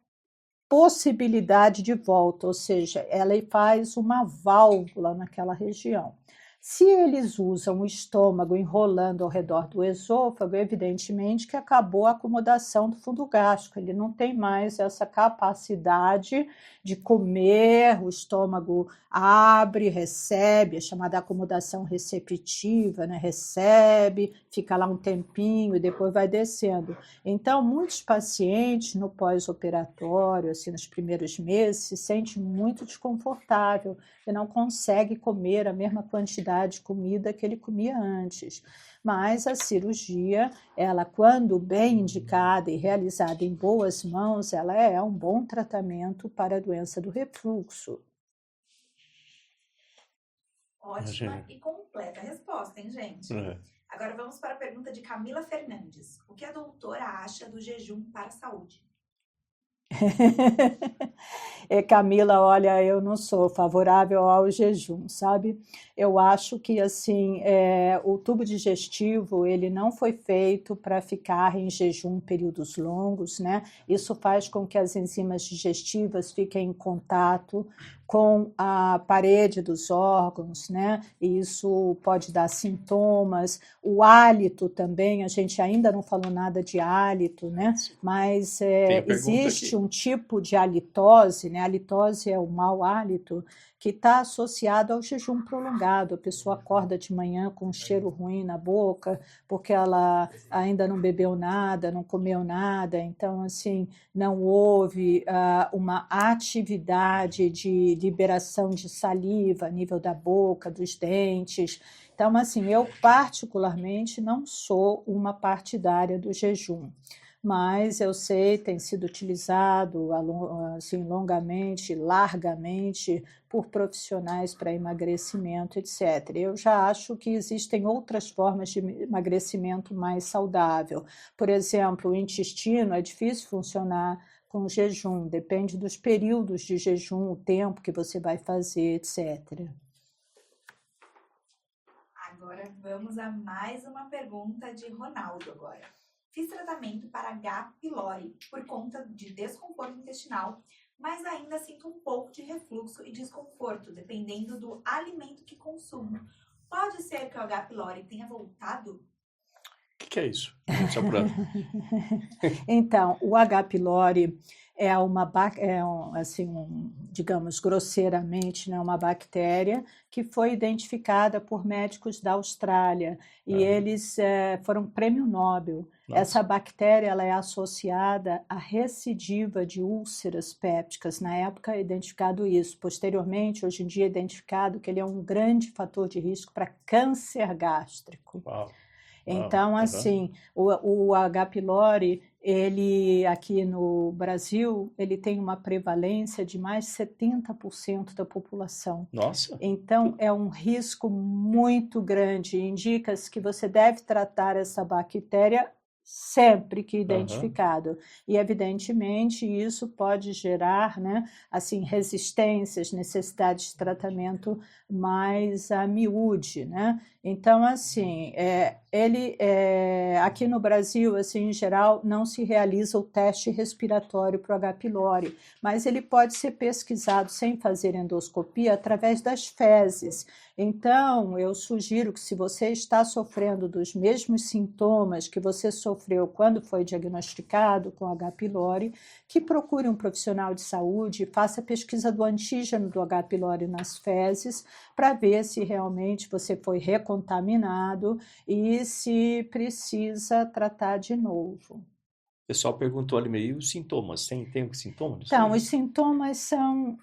possibilidade de volta, ou seja, ela faz uma válvula naquela região. Se eles usam o estômago enrolando ao redor do esôfago, evidentemente que acabou a acomodação do fundo gástrico, ele não tem mais essa capacidade de comer, o estômago abre, recebe, é chamada acomodação receptiva, né? Recebe, fica lá um tempinho e depois vai descendo. Então, muitos pacientes no pós-operatório, assim, nos primeiros meses, se sentem muito desconfortável e não consegue comer a mesma quantidade de comida que ele comia antes. Mas a cirurgia, ela, quando bem indicada e realizada em boas mãos, ela é um bom tratamento para a doença do refluxo. Ótima e completa resposta, hein, gente? Agora vamos para a pergunta de Camila Fernandes. O que a doutora acha do jejum para a saúde? Camila, olha, eu não sou favorável ao jejum, sabe? Eu acho que assim, o tubo digestivo ele não foi feito para ficar em jejum períodos longos, né? Isso faz com que as enzimas digestivas fiquem em contato com a parede dos órgãos, né? E isso pode dar sintomas. O hálito também, a gente ainda não falou nada de hálito, né? Mas existe um tipo de halitose, né? A halitose é o mau hálito, que está associado ao jejum prolongado. A pessoa acorda de manhã com um cheiro ruim na boca, porque ela ainda não bebeu nada, não comeu nada, então, assim, não houve uma atividade de liberação de saliva a nível da boca, dos dentes. Então, assim, eu particularmente não sou uma partidária do jejum, mas eu sei, tem sido utilizado assim, longamente, largamente, por profissionais para emagrecimento, etc. Eu já acho que existem outras formas de emagrecimento mais saudável. Por exemplo, o intestino é difícil funcionar com jejum, depende dos períodos de jejum, o tempo que você vai fazer, etc. Agora vamos a mais uma pergunta de Ronaldo agora. Fiz tratamento para H. pylori por conta de desconforto intestinal, mas ainda sinto um pouco de refluxo e desconforto, dependendo do alimento que consumo. Pode ser que o H. pylori tenha voltado? O que é isso? Só pra... Então, o H. pylori é digamos grosseiramente, né, uma bactéria que foi identificada por médicos da Austrália e eles foram prêmio Nobel. Nossa. Essa bactéria ela é associada à recidiva de úlceras pépticas. Na época é identificado isso. Posteriormente, hoje em dia é identificado que ele é um grande fator de risco para câncer gástrico. Uau. Então, assim, o H. pylori, ele aqui no Brasil, ele tem uma prevalência de mais de 70% da população. Nossa! Então, é um risco muito grande. Indica-se que você deve tratar essa bactéria sempre que identificado. E, evidentemente, isso pode gerar, né, assim, resistências, necessidades de tratamento mais a miúde, né? Então, assim, aqui no Brasil, assim, em geral, não se realiza o teste respiratório para o H. pylori, mas ele pode ser pesquisado sem fazer endoscopia através das fezes. Então, eu sugiro que se você está sofrendo dos mesmos sintomas que você sofreu quando foi diagnosticado com H. pylori, que procure um profissional de saúde e faça a pesquisa do antígeno do H. pylori nas fezes para ver se realmente você foi recontaminado e se precisa tratar de novo. O pessoal perguntou ali meio os sintomas. Tem sintomas? Então, os sintomas são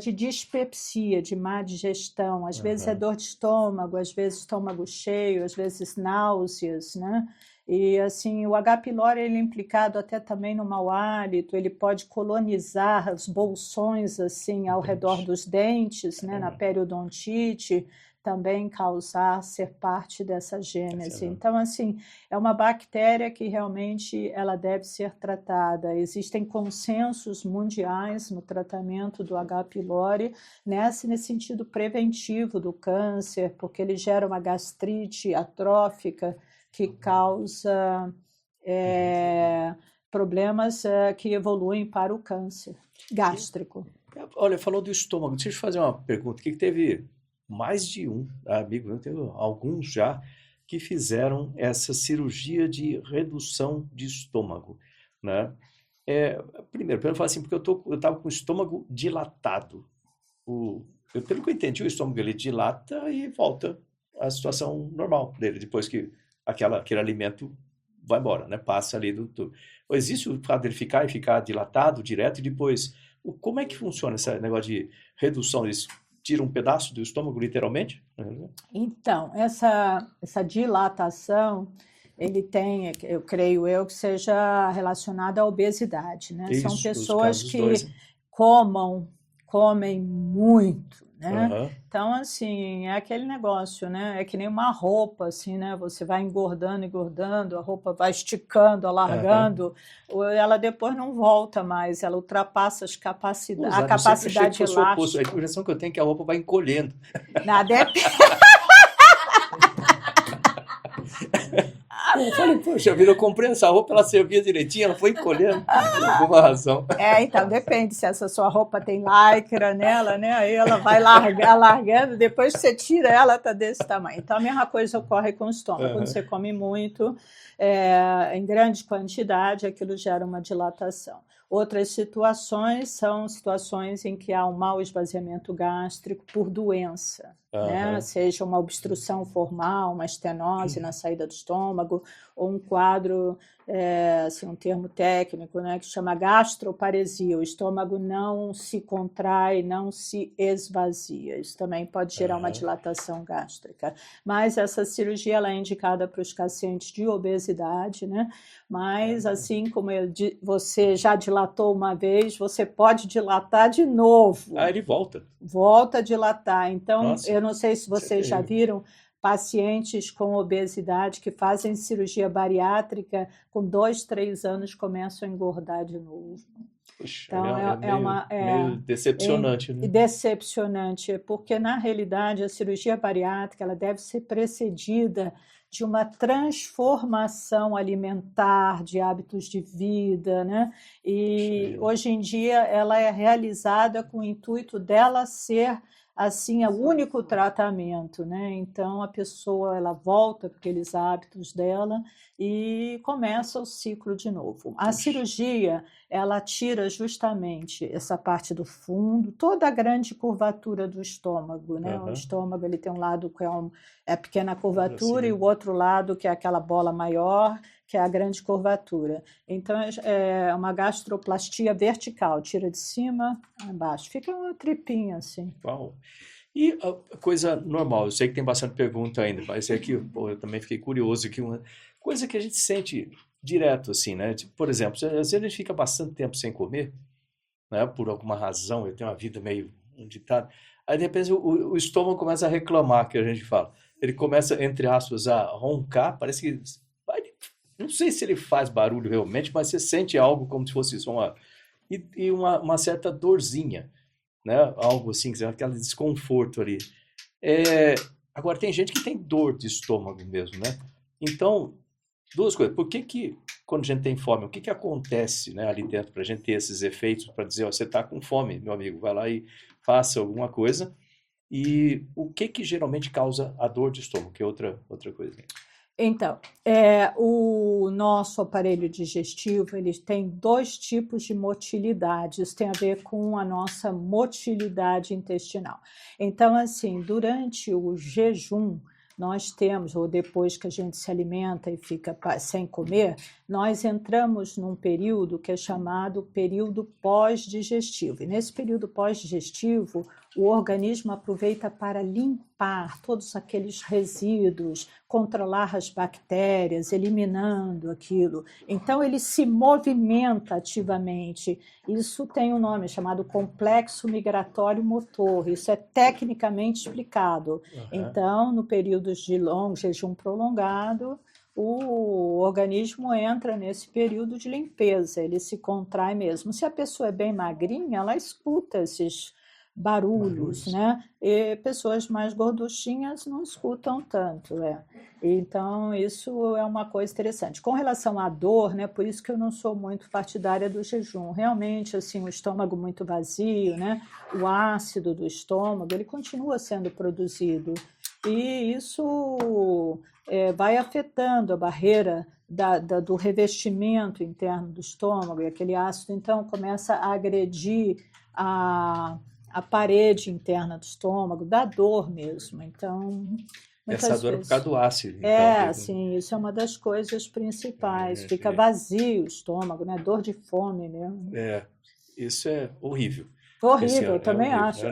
de dispepsia, de má digestão. Às vezes é dor de estômago, às vezes estômago cheio, às vezes náuseas, né? E assim, o H. pylori ele é implicado até também no mau hálito, ele pode colonizar os bolsões assim ao redor dos dentes, né, na periodontite, também causar ser parte dessa gênese. Então, assim, é uma bactéria que realmente ela deve ser tratada. Existem consensos mundiais no tratamento do H. pylori, nesse sentido preventivo do câncer, porque ele gera uma gastrite atrófica que causa problemas que evoluem para o câncer gástrico. Olha, falou do estômago. Deixa eu te fazer uma pergunta. Que teve mais de um amigo meu, teve alguns já, que fizeram essa cirurgia de redução de estômago, né? Primeiro, eu falo assim, porque eu estava com o estômago dilatado. Pelo que eu entendi, o estômago ele dilata e volta à situação normal dele, depois que aquele alimento vai embora, né? Passa ali do... Existe o fato dele ficar dilatado direto e depois... Como é que funciona esse negócio de redução? Eles tiram um pedaço do estômago, literalmente? Então, essa dilatação, ele tem, eu creio que seja relacionada à obesidade, né? Isso, são pessoas que comem muito, né? Então, assim, é aquele negócio, né? É que nem uma roupa, assim, né? Você vai engordando, a roupa vai esticando, alargando, ela depois não volta mais, ela ultrapassa a capacidade elástica. A impressão que eu tenho é que a roupa vai encolhendo. Nada é... Eu falei, poxa vida, eu comprei essa roupa, ela servia direitinho, ela foi encolhendo, por alguma razão. Então, depende, se essa sua roupa tem lycra nela, né, aí ela vai largando, depois que você tira ela, está desse tamanho. Então, a mesma coisa ocorre com o estômago, quando você come muito, em grande quantidade, aquilo gera uma dilatação. Outras situações são situações em que há um mau esvaziamento gástrico por doença, né? Seja uma obstrução formal, uma estenose na saída do estômago, ou um quadro, assim, um termo técnico, né, que chama gastroparesia. O estômago não se contrai, não se esvazia. Isso também pode gerar uma dilatação gástrica. Mas essa cirurgia ela é indicada para os pacientes de obesidade, né? Mas, assim como você já dilatou uma vez, você pode dilatar de novo. Ele volta. Volta a dilatar. Então, Nossa, eu não sei se vocês já viram pacientes com obesidade que fazem cirurgia bariátrica, com 2, 3 anos começam a engordar de novo. Puxa, Então, meio decepcionante, né? Decepcionante, porque, na realidade, a cirurgia bariátrica ela deve ser precedida de uma transformação alimentar, de hábitos de vida, né? E hoje em dia ela é realizada com o intuito dela ser assim o único tratamento, né? Então a pessoa ela volta para aqueles hábitos dela e começa o ciclo de novo. A cirurgia ela tira justamente essa parte do fundo, toda a grande curvatura do estômago, né? O estômago ele tem um lado que é a pequena curvatura e o outro lado que é aquela bola maior, que é a grande curvatura. Então é uma gastroplastia vertical, tira de cima a embaixo, fica uma tripinha assim. Uau. E a coisa normal, eu sei que tem bastante pergunta ainda, mas é que eu também fiquei curioso aqui, uma coisa que a gente sente direto, assim, né? Tipo, por exemplo, às vezes a gente fica bastante tempo sem comer, né? Por alguma razão, eu tenho uma vida meio ditada, aí de repente o estômago começa a reclamar, que a gente fala. Ele começa, entre aspas, a roncar, parece que Não sei se ele faz barulho realmente, mas você sente algo como se fosse isso, uma certa dorzinha, né? Algo assim, aquele desconforto ali. Agora, tem gente que tem dor de estômago mesmo, né? Então, duas coisas. Por que quando a gente tem fome, o que acontece, né, ali dentro para a gente ter esses efeitos, para dizer, ó, você está com fome, meu amigo, vai lá e faça alguma coisa. E o que geralmente causa a dor de estômago, que é outra coisa. Então, o nosso aparelho digestivo, ele tem 2 tipos de motilidade. Isso tem a ver com a nossa motilidade intestinal. Então, assim, durante o jejum, nós temos, ou depois que a gente se alimenta e fica sem comer, nós entramos num período que é chamado período pós-digestivo. E nesse período pós-digestivo, o organismo aproveita para limpar todos aqueles resíduos, controlar as bactérias, eliminando aquilo. Então, ele se movimenta ativamente. Isso tem um nome chamado complexo migratório motor. Isso é tecnicamente explicado. Então, no período de jejum prolongado, o organismo entra nesse período de limpeza, ele se contrai mesmo. Se a pessoa é bem magrinha, ela escuta esses barulhos, né? E pessoas mais gorduchinhas não escutam tanto, Então, isso é uma coisa interessante. Com relação à dor, né? Por isso que eu não sou muito partidária do jejum. Realmente, assim, o estômago muito vazio, né? O ácido do estômago, ele continua sendo produzido. E isso vai afetando a barreira do revestimento interno do estômago, e aquele ácido, então, começa a agredir a parede interna do estômago, dá dor mesmo. Então, essa dor é por causa do ácido. Sim, isso é uma das coisas principais. Fica vazio o estômago, né? Dor de fome mesmo. Isso é horrível. Horrível, eu também acho.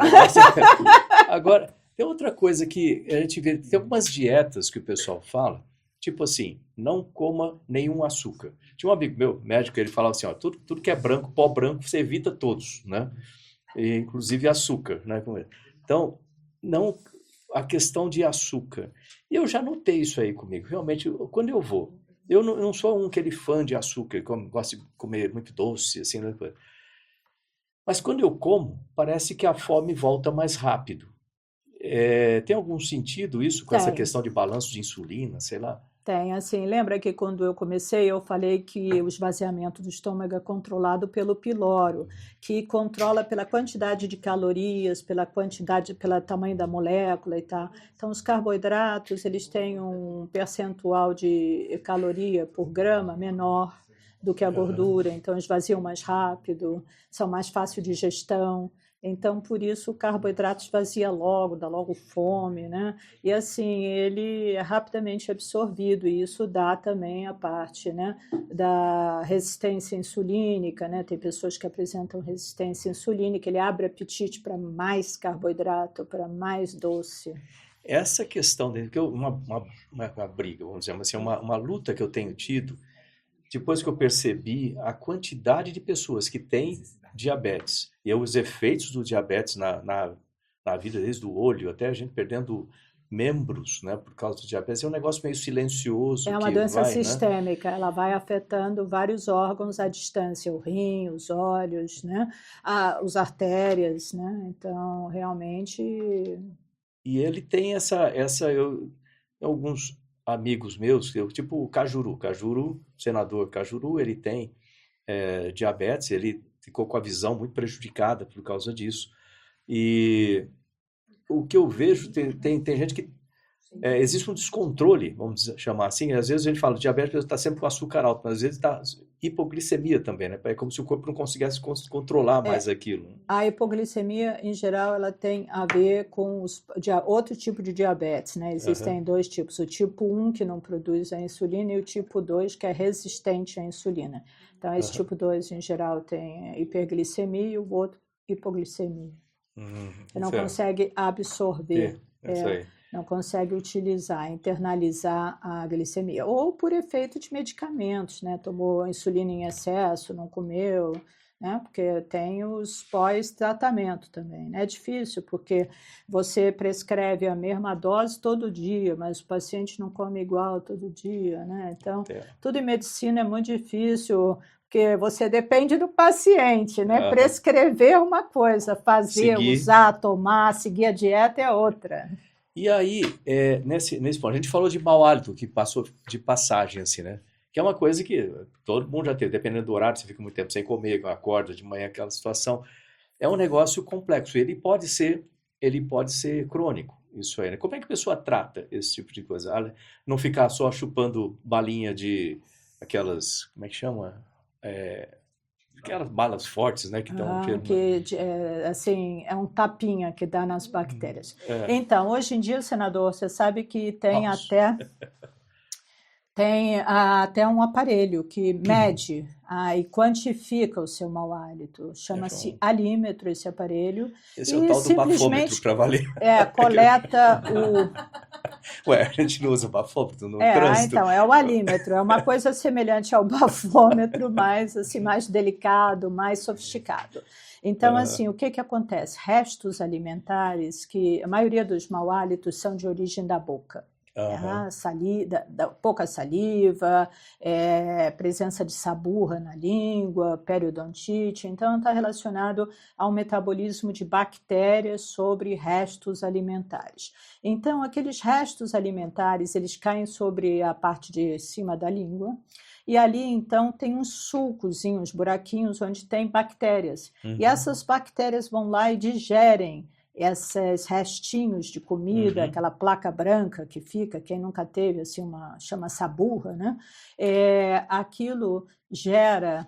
Agora, tem outra coisa que a gente vê, tem algumas dietas que o pessoal fala, tipo assim, não coma nenhum açúcar. Tinha um amigo meu, médico, ele falava assim, ó, tudo que é branco, pó branco, você evita todos, né? E, inclusive açúcar, né? Então, não a questão de açúcar. E eu já notei isso aí comigo. Realmente, quando eu vou, eu não sou aquele fã de açúcar, gosto de comer muito doce, assim, né? Mas quando eu como, parece que a fome volta mais rápido. Tem algum sentido isso com essa questão de balanço de insulina, sei lá? Tem, assim, lembra que quando eu comecei eu falei que o esvaziamento do estômago é controlado pelo piloro, que controla pela quantidade de calorias, pelo tamanho da molécula e tal. Então, os carboidratos, eles têm um percentual de caloria por grama menor do que a gordura, então esvaziam mais rápido, são mais fácil de digestão. Então, por isso, o carboidrato esvazia logo, dá logo fome, né? E assim, ele é rapidamente absorvido, e isso dá também a parte, né, da resistência insulínica, né? Tem pessoas que apresentam resistência insulínica, ele abre apetite para mais carboidrato, para mais doce. Essa questão, uma briga, vamos dizer assim, uma luta que eu tenho tido, depois que eu percebi a quantidade de pessoas que têm diabetes e os efeitos do diabetes na vida, desde o olho até a gente perdendo membros, né, por causa do diabetes, é um negócio meio silencioso. É uma doença sistêmica, ela vai afetando vários órgãos à distância, o rim, os olhos, né, as artérias, né, então realmente... E ele tem alguns amigos meus, tipo o Cajuru, senador Cajuru, ele tem diabetes, ele ficou com a visão muito prejudicada por causa disso. E o que eu vejo, tem gente que... existe um descontrole, vamos chamar assim. Às vezes a gente fala, diabetes está sempre com açúcar alto, mas às vezes está hipoglicemia também, né? É como se o corpo não conseguisse controlar mais aquilo. A hipoglicemia, em geral, ela tem a ver com outro tipo de diabetes, né? Existem 2 tipos, o tipo 1, que não produz a insulina, e o tipo 2, que é resistente à insulina. Então, esse tipo 2, em geral, tem hiperglicemia, e o outro, hipoglicemia. Você não consegue absorver, não consegue utilizar, internalizar a glicemia. Ou por efeito de medicamentos, né? Tomou insulina em excesso, não comeu, né? Porque tem os pós-tratamento também, né? É difícil, porque você prescreve a mesma dose todo dia, mas o paciente não come igual todo dia, né? Então, tudo em medicina é muito difícil, porque você depende do paciente, né? Prescrever uma coisa, fazer, usar, tomar, seguir a dieta é outra. E aí, nesse ponto, a gente falou de mau hálito, que passou de passagem, assim, né? Que é uma coisa que todo mundo já teve, dependendo do horário, você fica muito tempo sem comer, acorda de manhã, aquela situação. É um negócio complexo, ele pode ser crônico, isso aí, né? Como é que a pessoa trata esse tipo de coisa? Não ficar só chupando balinha de aquelas, como é que chama? Aquelas balas fortes, né? Que dão assim, é um tapinha que dá nas bactérias. Então, hoje em dia, senador, você sabe que tem até um aparelho que mede e quantifica o seu mau hálito. Chama-se alímetro, esse aparelho. Esse é o tal do bafômetro para valer. Coleta o... Ué, a gente não usa bafômetro no trânsito. Então, é o alímetro. É uma coisa semelhante ao bafômetro, mas assim, mais delicado, mais sofisticado. Então, assim, o que acontece? Restos alimentares, que a maioria dos mau hálitos são de origem da boca. Pouca saliva, presença de saburra na língua, periodontite. Então, está relacionado ao metabolismo de bactérias sobre restos alimentares. Então, aqueles restos alimentares, eles caem sobre a parte de cima da língua, e ali, então, tem uns sulcozinhos, buraquinhos, onde tem bactérias. E essas bactérias vão lá e digerem esses restinhos de comida, aquela placa branca que fica, quem nunca teve, assim, chama saburra, né? Aquilo gera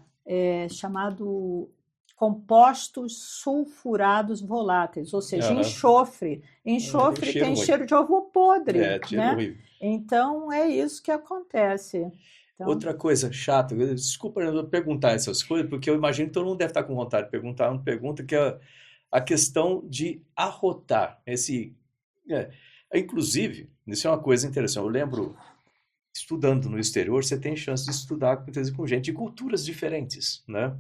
chamado compostos sulfurados voláteis, ou seja, enxofre. Enxofre tem cheiro de ovo podre, né? Horrível. Então, é isso que acontece. Então... Outra coisa chata, desculpa eu perguntar essas coisas, porque eu imagino que todo mundo deve estar com vontade de perguntar uma pergunta que é a questão de arrotar. Inclusive, isso é uma coisa interessante. Eu lembro, estudando no exterior, você tem chance de estudar com gente de culturas diferentes, né?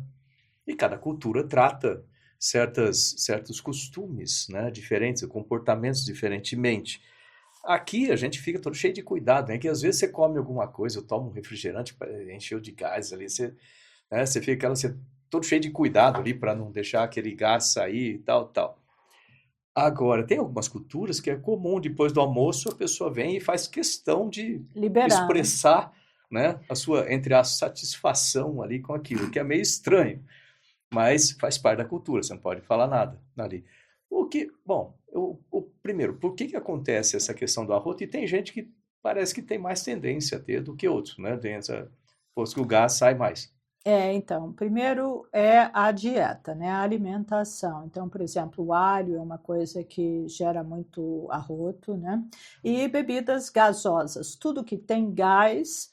E cada cultura trata certos costumes, né, diferentes, comportamentos diferentemente. Aqui a gente fica todo cheio de cuidado, né? Que às vezes você come alguma coisa, toma um refrigerante, encheu de gás ali, você fica todo cheio de cuidado ali para não deixar aquele gás sair e tal. Agora, tem algumas culturas que é comum, depois do almoço, a pessoa vem e faz questão de expressar, né, a sua, entre aspas, satisfação ali com aquilo, que é meio estranho, mas faz parte da cultura, você não pode falar nada ali. Primeiro, por que acontece essa questão do arroto? E tem gente que parece que tem mais tendência a ter do que outros, né? Pois que o gás sai mais. Então, primeiro é a dieta, né? A alimentação. Então, por exemplo, o alho é uma coisa que gera muito arroto, né? E bebidas gasosas. Tudo que tem gás,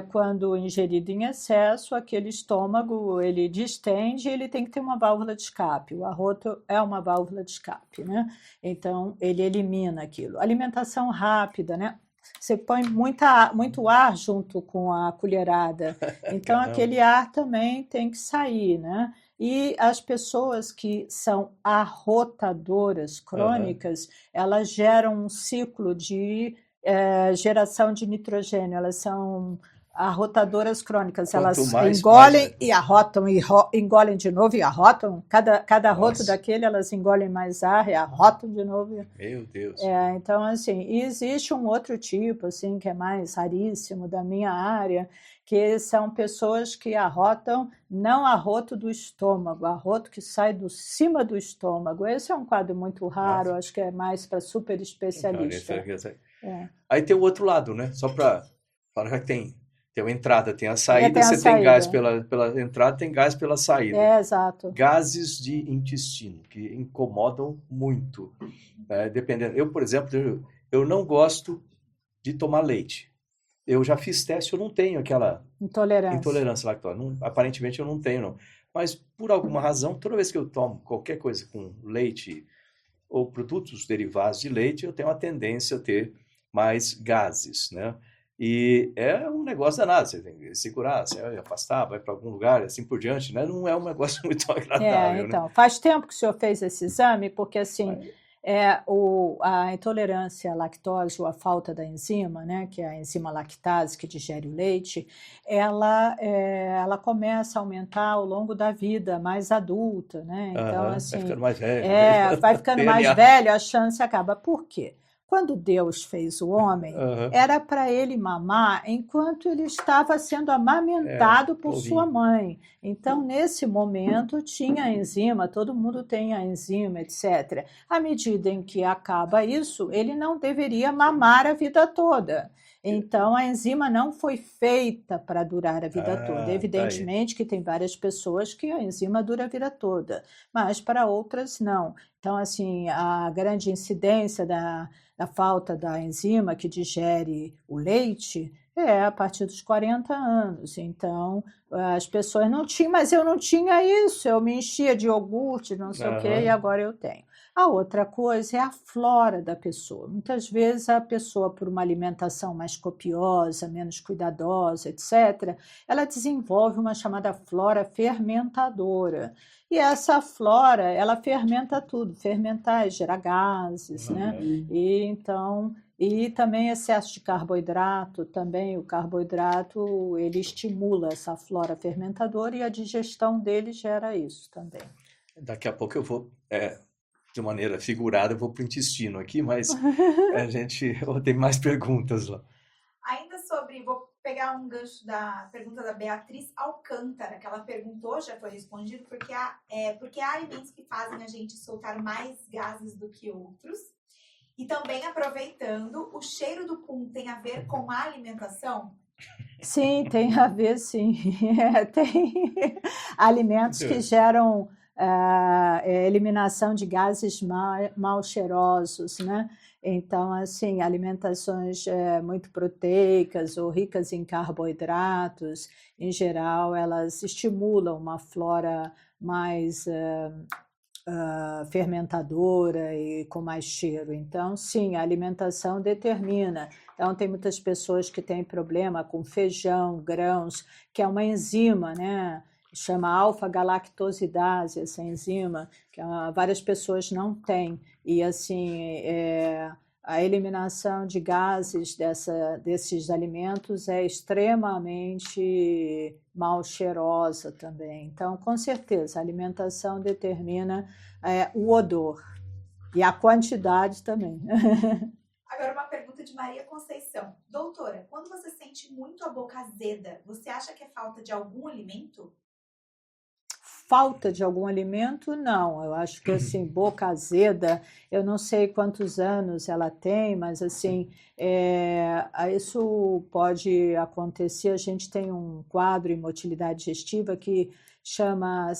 quando ingerido em excesso, aquele estômago, ele distende e ele tem que ter uma válvula de escape. O arroto é uma válvula de escape, né? Então, ele elimina aquilo. Alimentação rápida, né? Você põe muito ar junto com a colherada, então aquele ar também tem que sair, né? E as pessoas que são arrotadoras crônicas, elas geram um ciclo de geração de nitrogênio, elas são arrotadoras crônicas, elas engolem e arrotam, e engolem de novo e arrotam, cada arroto daquele elas engolem mais ar e arrotam de novo. Meu Deus. Então, assim, e existe um outro tipo, assim, que é mais raríssimo da minha área, que são pessoas que arrotam, não arroto do estômago, arroto que sai do cima do estômago. Esse é um quadro muito raro, acho que é mais para super especialista. Aí tem o outro lado, né? Só para falar que tem a entrada, tem a saída, tem gás pela entrada, tem gás pela saída. Exato. Gases de intestino, que incomodam muito. Dependendo. Eu, por exemplo, eu não gosto de tomar leite. Eu já fiz teste, eu não tenho aquela intolerância à lactose. Aparentemente eu não tenho, não. Mas, por alguma razão, toda vez que eu tomo qualquer coisa com leite ou produtos derivados de leite, eu tenho a tendência a ter mais gases, né? E é um negócio danado, você tem que segurar, você vai afastar, vai para algum lugar, assim por diante, né? Não é um negócio muito agradável, né? Então, faz tempo que o senhor fez esse exame, porque assim, a intolerância à lactose ou a falta da enzima, né, que é a enzima lactase que digere o leite, ela começa a aumentar ao longo da vida mais adulta, né? Então, Vai assim, ficando mais velho. vai ficando mais DNA. velho, a chance acaba. Por quê? Quando Deus fez o homem, era para ele mamar enquanto ele estava sendo amamentado por sua mãe. Então, nesse momento, tinha a enzima, todo mundo tem a enzima, etc. À medida em que acaba isso, ele não deveria mamar a vida toda. Então, a enzima não foi feita para durar a vida toda. Evidentemente que tem várias pessoas que a enzima dura a vida toda, mas para outras não. Então, assim, a grande incidência da falta da enzima que digere o leite é a partir dos 40 anos. Então, as pessoas não tinham, mas eu não tinha isso, eu me enchia de iogurte, não sei o quê, e agora eu tenho. A outra coisa é a flora da pessoa. Muitas vezes a pessoa, por uma alimentação mais copiosa, menos cuidadosa, etc., ela desenvolve uma chamada flora fermentadora. E essa flora, ela fermenta tudo. Fermentar gera gases, né? E também excesso de carboidrato, também o carboidrato, ele estimula essa flora fermentadora e a digestão dele gera isso também. Daqui a pouco eu vou, de maneira figurada, eu vou para o intestino aqui, mas tem mais perguntas lá. Ainda sobre, vou pegar um gancho da pergunta da Beatriz Alcântara, que ela perguntou, já foi respondido, porque há alimentos que fazem a gente soltar mais gases do que outros. E também aproveitando, o cheiro do pum tem a ver com a alimentação? Sim, tem a ver, sim. Tem alimentos que geram eliminação de gases mal cheirosos, né? Então, assim, alimentações muito proteicas ou ricas em carboidratos, em geral, elas estimulam uma flora mais fermentadora e com mais cheiro. Então, sim, a alimentação determina. Então, tem muitas pessoas que têm problema com feijão, grãos, que é uma enzima, né? Chama alfa-galactosidase, essa enzima, que várias pessoas não têm. E, assim, a eliminação de gases desses alimentos é extremamente mal cheirosa também. Então, com certeza, a alimentação determina o odor e a quantidade também. Agora, uma pergunta de Maria Conceição. Doutora, quando você sente muito a boca azeda, você acha que é falta de algum alimento? Falta de algum alimento? Não, eu acho que assim, boca azeda, eu não sei quantos anos ela tem, mas assim, isso pode acontecer. A gente tem um quadro em motilidade digestiva que chama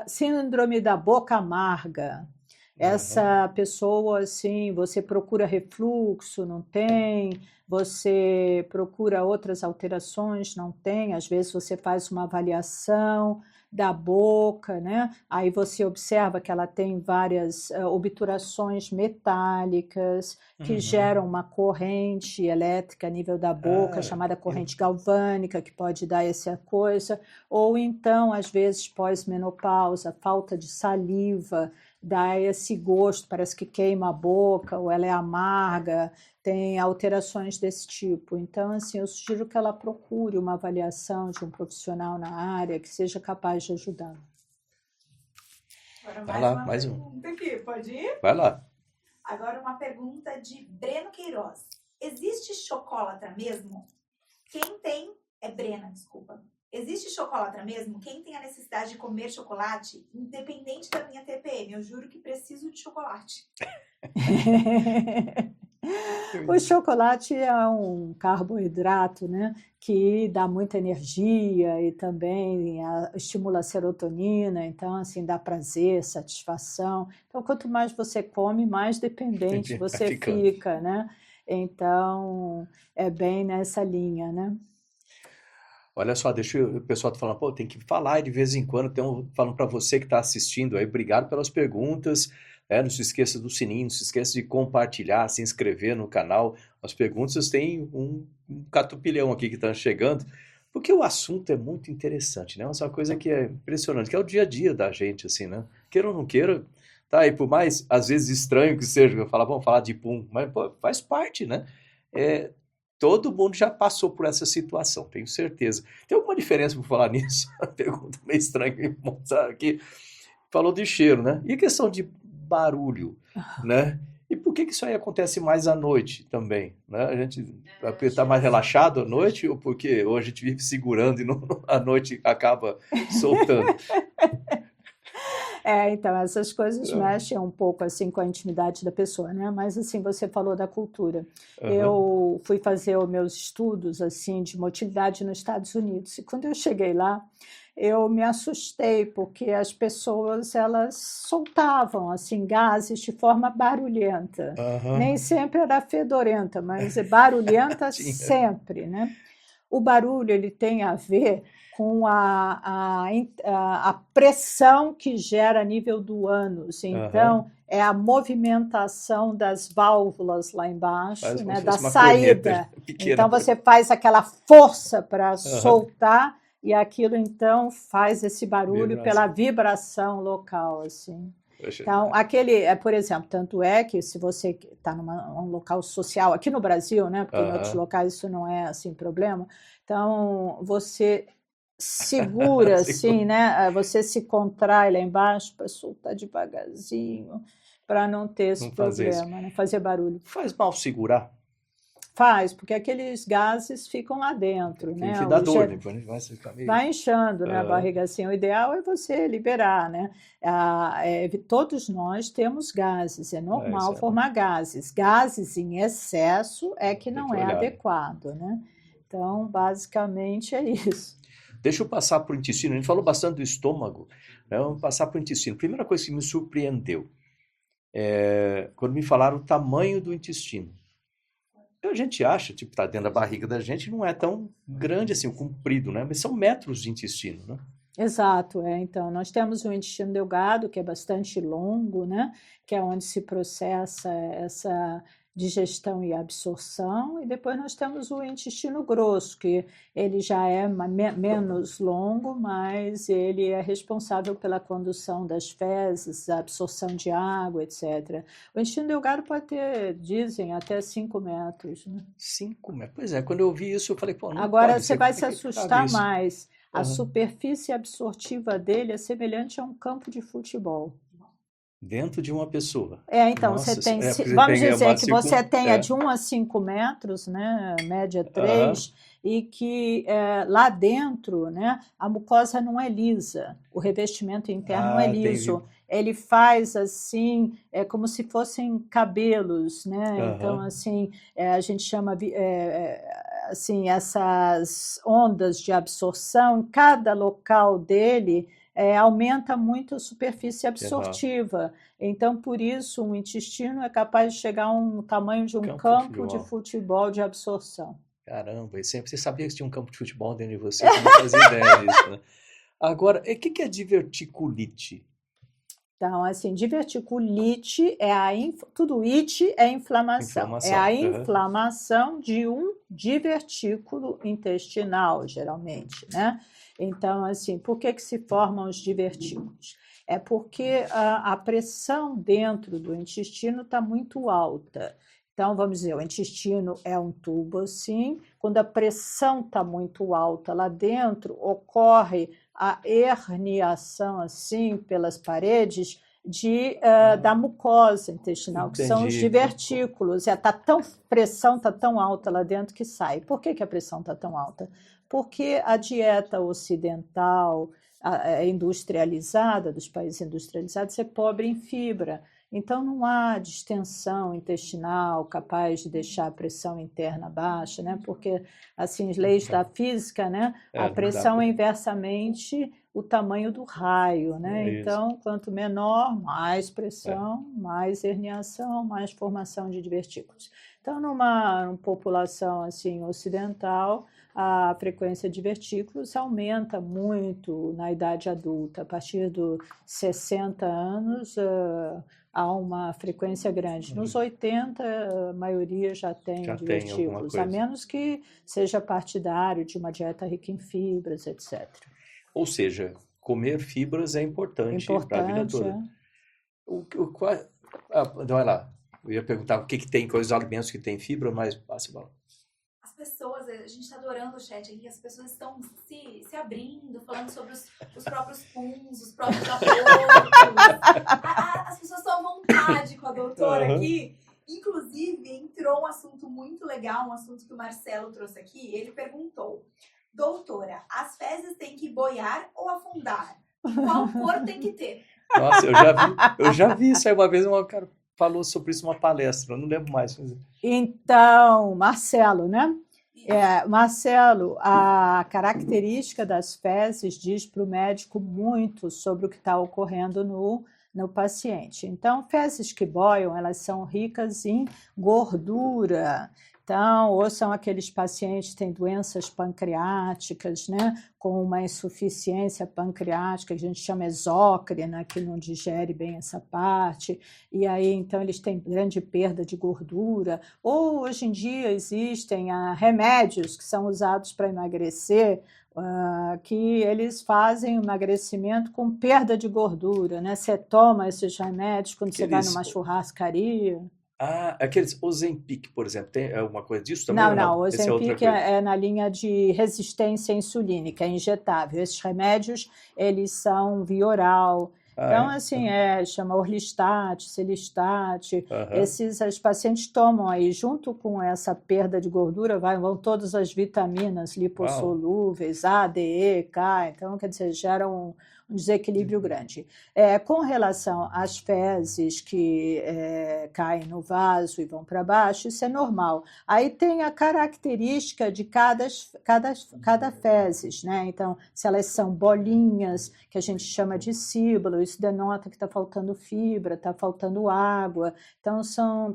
síndrome da boca amarga. Essa pessoa, assim, você procura refluxo, não tem, você procura outras alterações, não tem, às vezes você faz uma avaliação da boca, né? Aí você observa que ela tem várias obturações metálicas que geram uma corrente elétrica a nível da boca, chamada corrente galvânica, que pode dar essa coisa, ou então, às vezes, pós-menopausa, falta de saliva, dá esse gosto, parece que queima a boca, ou ela é amarga, tem alterações desse tipo. Então, assim, eu sugiro que ela procure uma avaliação de um profissional na área que seja capaz de ajudar. Agora mais uma pergunta aqui, pode ir? Vai lá. Agora uma pergunta de Breno Queiroz. Existe chocolatra mesmo? Brena, desculpa. Existe chocolatra mesmo? Quem tem a necessidade de comer chocolate, independente da minha TPM, eu juro que preciso de chocolate. O chocolate é um carboidrato, né, que dá muita energia e também estimula a serotonina, então, assim, dá prazer, satisfação. Então, quanto mais você come, mais dependente você fica, né? Então, é bem nessa linha, né? Olha só, o pessoal tá falando, tem que falar de vez em quando, falando para você que está assistindo aí, obrigado pelas perguntas, Não se esqueça do sininho, não se esqueça de compartilhar, se inscrever no canal. As perguntas têm um catupilhão aqui que estão chegando, porque o assunto é muito interessante, né? Essa coisa que é impressionante, que é o dia a dia da gente, assim, né? Queira ou não queira, tá? E por mais, às vezes, estranho que seja, eu falar, vamos falar de pum, mas pô, faz parte, né? Todo mundo já passou por essa situação, tenho certeza. Tem alguma diferença por falar nisso? Uma pergunta meio estranha que me mostraram aqui. Falou de cheiro, né? E a questão de barulho, né? E por que isso aí acontece mais à noite também, né? A gente está mais relaxado à noite ou porque hoje a gente vive segurando e à noite acaba soltando? Então, essas coisas mexem um pouco assim com a intimidade da pessoa, né? Mas assim, você falou da cultura. Eu fui fazer os meus estudos assim de motilidade nos Estados Unidos e quando eu cheguei lá, eu me assustei porque as pessoas elas soltavam assim gases de forma barulhenta. Nem sempre era fedorenta, mas é barulhenta sempre, né? O barulho ele tem a ver com a pressão que gera a nível do ânus. Então, é a movimentação das válvulas lá embaixo, né, da saída. Então, você faz aquela força para soltar e aquilo, então, faz esse barulho pela vibração local, assim. Então, por exemplo, tanto é que se você está num local social, aqui no Brasil, né, porque em outros locais isso não é assim problema, então você segura assim, né? Você se contrai lá embaixo para soltar devagarzinho, para não ter esse problema, né? Fazer barulho. Faz mal segurar? Faz, porque aqueles gases ficam lá dentro, né? Que dá dor, depois vai inchando, né? A barriga assim. O ideal é você liberar, né? Todos nós temos gases, é normal formar gases. Gases em excesso é que não é adequado, né? Então, basicamente é isso. Deixa eu passar para o intestino. A gente falou bastante do estômago, né? Vamos passar para o intestino. Primeira coisa que me surpreendeu quando me falaram o tamanho do intestino. A gente acha, tipo, tá dentro da barriga da gente, não é tão grande assim, o comprido, né? Mas são metros de intestino, né? Exato, então nós temos o intestino delgado, que é bastante longo, né? Que é onde se processa essa digestão e absorção, e depois nós temos o intestino grosso, que ele já é menos longo, mas ele é responsável pela condução das fezes, a absorção de água, etc. O intestino delgado pode ter, dizem, até 5 metros. Né? 5 metros? Pois é, quando eu vi isso eu falei, pô, não Agora pode você ser, vai se assustar mais. A Uhum. superfície absortiva dele é semelhante a um campo de futebol. Dentro de uma pessoa. Então, Nossa, você tem, porque vamos tem dizer uma que você tenha de 1 a 5 metros, né, média 3, e que lá dentro, né, a mucosa não é lisa, o revestimento interno não é liso. Entendi. Ele faz assim, como se fossem cabelos, né? Então, assim, a gente chama assim, essas ondas de absorção, em cada local dele aumenta muito a superfície absortiva. Então, por isso, um intestino é capaz de chegar a um tamanho de um campo de futebol de absorção. Caramba, você sabia que tinha um campo de futebol dentro de você? Eu não fazia ideia disso, né? Agora, o que é diverticulite? Então, assim, diverticulite tudo it é inflamação. É a inflamação de um divertículo intestinal, geralmente, né? Então, assim, por que se formam os divertículos? É porque a pressão dentro do intestino está muito alta. Então, vamos dizer, o intestino é um tubo assim, quando a pressão está muito alta lá dentro, ocorre a herniação assim pelas paredes da mucosa intestinal, que são os divertículos. A pressão está tão alta lá dentro que sai. Por que a pressão está tão alta? Porque a dieta ocidental, industrializada, dos países industrializados, é pobre em fibra. Então, não há distensão intestinal capaz de deixar a pressão interna baixa, né? Porque, assim, as leis da física, né? A pressão é inversamente o tamanho do raio, né? Isso. Então, quanto menor, mais pressão, mais herniação, mais formação de divertículos. Então, numa população assim ocidental, a frequência de divertículos aumenta muito na idade adulta. A partir dos 60 anos, há uma frequência grande. Nos 80, a maioria já tem Já tem alguma divertículos, coisa. a menos que seja partidário de uma dieta rica em fibras, etc. Ou seja, comer fibras é importante para a vida Importante, toda. Vai lá. Eu ia perguntar o que tem, quais os alimentos que tem fibra, mas passa a bola. As pessoas, a gente está adorando o chat aqui, as pessoas estão se abrindo, falando sobre os próprios puns, os próprios abortos. As pessoas estão à vontade com a doutora aqui. Inclusive, entrou um assunto muito legal, um assunto que o Marcelo trouxe aqui. Ele perguntou: doutora, as fezes têm que boiar ou afundar? Qual cor tem que ter? Nossa, eu já vi isso aí uma vez, um cara falou sobre isso numa palestra, eu não lembro mais. Então, Marcelo, né? Marcelo, a característica das fezes diz para o médico muito sobre o que está ocorrendo no paciente. Então, fezes que boiam, elas são ricas em gordura. Então, ou são aqueles pacientes que têm doenças pancreáticas, né, com uma insuficiência pancreática, que a gente chama exócrina, que não digere bem essa parte, e aí, então, eles têm grande perda de gordura. Ou, hoje em dia, existem remédios que são usados para emagrecer, que eles fazem emagrecimento com perda de gordura, né? Você toma esses remédios quando você vai numa churrascaria. Aqueles Ozempic, por exemplo, tem alguma coisa disso também? Não, o Esse é outra Ozempic coisa. é na linha de resistência insulínica, é injetável. Esses remédios, eles são via oral. Então, assim, chama Orlistat, Celistat. Os pacientes tomam aí, junto com essa perda de gordura, vão todas as vitaminas lipossolúveis, A, D, E, K. Então, quer dizer, geram um desequilíbrio grande. Com relação às fezes que caem no vaso e vão para baixo, isso é normal. Aí tem a característica de cada fezes, né? Então, se elas são bolinhas, que a gente chama de síbilo, isso denota que está faltando fibra, está faltando água. Então,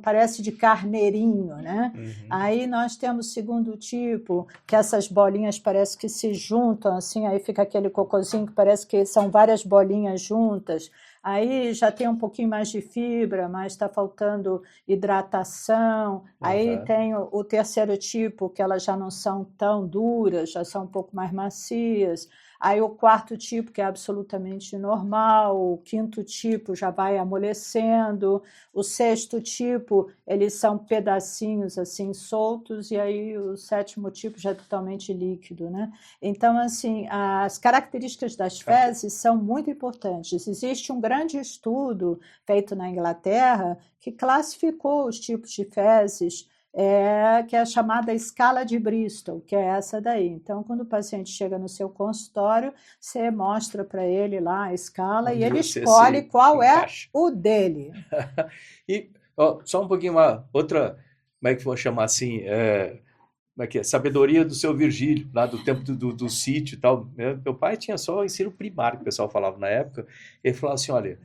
parece de carneirinho, né? Aí nós temos o segundo tipo, que essas bolinhas parece que se juntam, assim, aí fica aquele cocôzinho que parece que são várias bolinhas juntas. Aí já tem um pouquinho mais de fibra, mas está faltando hidratação. Aí tem o terceiro tipo, que elas já não são tão duras, já são um pouco mais macias. Aí o quarto tipo, que é absolutamente normal. O quinto tipo já vai amolecendo. O sexto tipo, eles são pedacinhos assim soltos. E aí o sétimo tipo já é totalmente líquido, né? Então, assim, as características das fezes são muito importantes. Existe um grande estudo feito na Inglaterra que classificou os tipos de fezes, que é a chamada escala de Bristol, que é essa daí. Então, quando o paciente chega no seu consultório, você mostra para ele lá a escala e ele escolhe qual é o dele. E só um pouquinho, uma outra, como é que vou chamar assim, como é que é? Sabedoria do seu Virgílio, lá do tempo do sítio e tal. Meu pai tinha só o ensino primário, que o pessoal falava na época. Ele falava assim, olha,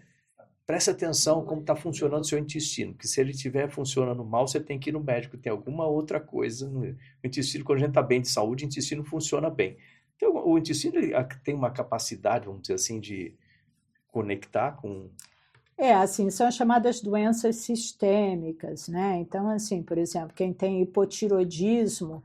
presta atenção como está funcionando o seu intestino, porque se ele estiver funcionando mal, você tem que ir no médico, tem alguma outra coisa no intestino. Quando a gente está bem de saúde, o intestino funciona bem. Então, o intestino tem uma capacidade, vamos dizer assim, de conectar com... Assim, são as chamadas doenças sistêmicas, né? Então, assim, por exemplo, quem tem hipotiroidismo,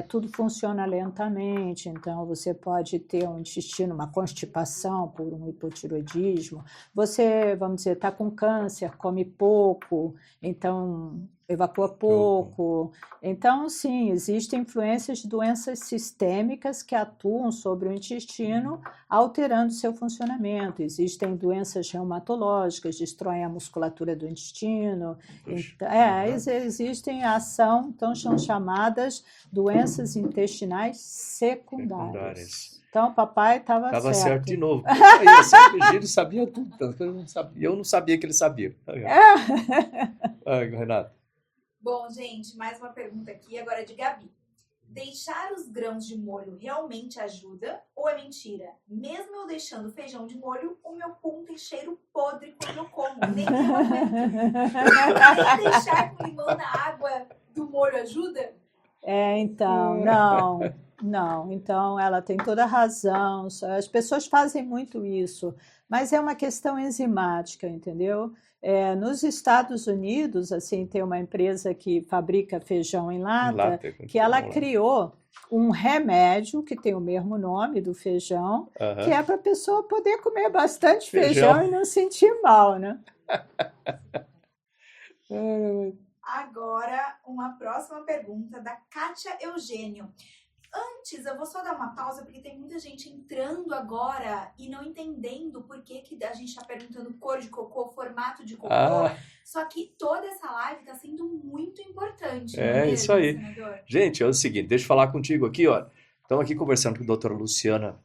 tudo funciona lentamente, então você pode ter um intestino, uma constipação por um hipotiroidismo. Você, vamos dizer, está com câncer, come pouco, então evacua pouco. Então, sim, existem influências de doenças sistêmicas que atuam sobre o intestino, alterando seu funcionamento. Existem doenças reumatológicas, destroem a musculatura do intestino. Existem ação, então são chamadas doenças intestinais secundárias. Então, o papai estava certo de novo. O Virgílio sabia tudo, eu não sabia que ele sabia. Renato. Bom, gente, mais uma pergunta aqui, agora de Gabi. deixar os grãos de molho realmente ajuda ou é mentira? Mesmo eu deixando feijão de molho, o meu pum tem cheiro podre quando eu como. Nem eu aguento. Nem deixar com limão na água do molho ajuda? Então, não. Então, ela tem toda a razão. As pessoas fazem muito isso, mas é uma questão enzimática, entendeu? Nos Estados Unidos, assim, tem uma empresa que fabrica feijão em lata, que ela criou um remédio que tem o mesmo nome do feijão, que é para a pessoa poder comer bastante feijão e não sentir mal, né? Agora, uma próxima pergunta da Kátia Eugênio. Antes, eu vou só dar uma pausa, porque tem muita gente entrando agora e não entendendo por que a gente está perguntando cor de cocô, formato de cocô. Só que toda essa live está sendo muito importante. É mesmo, isso aí. senador? Gente, é o seguinte, deixa eu falar contigo aqui, ó. Estamos aqui conversando com a doutora Luciana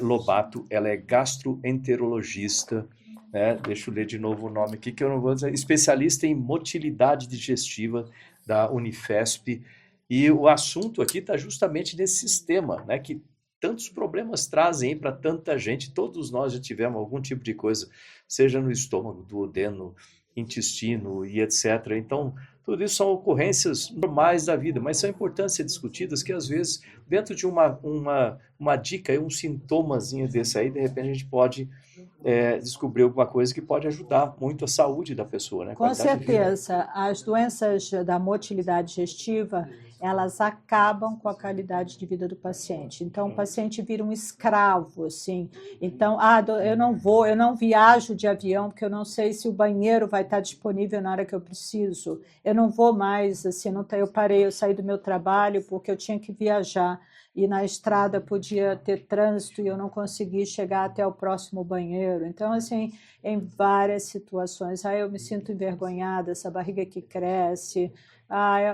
Lobato, ela é gastroenterologista, né? Deixa eu ler de novo o nome aqui, que eu não vou dizer, especialista em motilidade digestiva da Unifesp. E o assunto aqui está justamente nesse sistema, né, que tantos problemas trazem para tanta gente. Todos nós já tivemos algum tipo de coisa, seja no estômago, duodeno, intestino e etc. Então, tudo isso são ocorrências normais da vida, mas são importantes ser discutidas que, às vezes, dentro de uma dica, um sintomazinho desse aí, de repente a gente pode descobrir alguma coisa que pode ajudar muito a saúde da pessoa, né? Com certeza. As doenças da motilidade digestiva, elas acabam com a qualidade de vida do paciente. Então, o paciente vira um escravo, assim. Então, eu não viajo de avião porque eu não sei se o banheiro vai estar disponível na hora que eu preciso. Eu não vou mais, assim, eu saí do meu trabalho porque eu tinha que viajar. E na estrada podia ter trânsito e eu não consegui chegar até o próximo banheiro. Então, assim, em várias situações, eu me sinto envergonhada, essa barriga que cresce,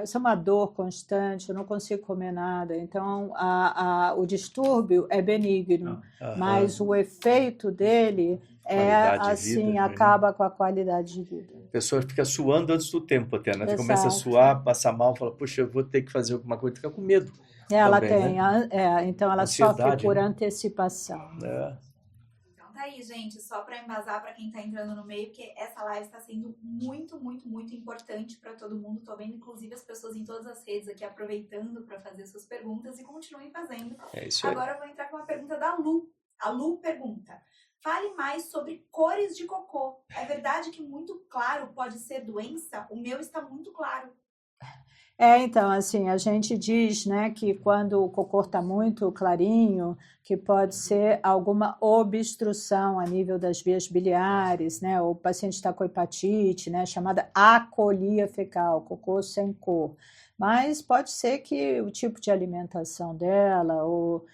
isso é uma dor constante, eu não consigo comer nada. Então, o distúrbio é benigno, mas o efeito dele acaba com a qualidade de vida. A pessoa fica suando antes do tempo até, né? Você começa a suar, passa mal, fala, puxa, eu vou ter que fazer alguma coisa, fica com medo. Ela também, tem, então ela sofre por antecipação. Então tá aí, gente, só para embasar para quem tá entrando no meio, porque essa live está sendo muito, muito, muito importante para todo mundo. Tô vendo, inclusive, as pessoas em todas as redes aqui aproveitando para fazer suas perguntas e continuem fazendo. É isso aí. Agora eu vou entrar com uma pergunta da Lu. A Lu pergunta: fale mais sobre cores de cocô. É verdade que muito claro pode ser doença? O meu está muito claro. Então, assim, a gente diz, né, que quando o cocô está muito clarinho, que pode ser alguma obstrução a nível das vias biliares, né, o paciente está com hepatite, né, chamada acolia fecal, cocô sem cor. Mas pode ser que o tipo de alimentação dela, ou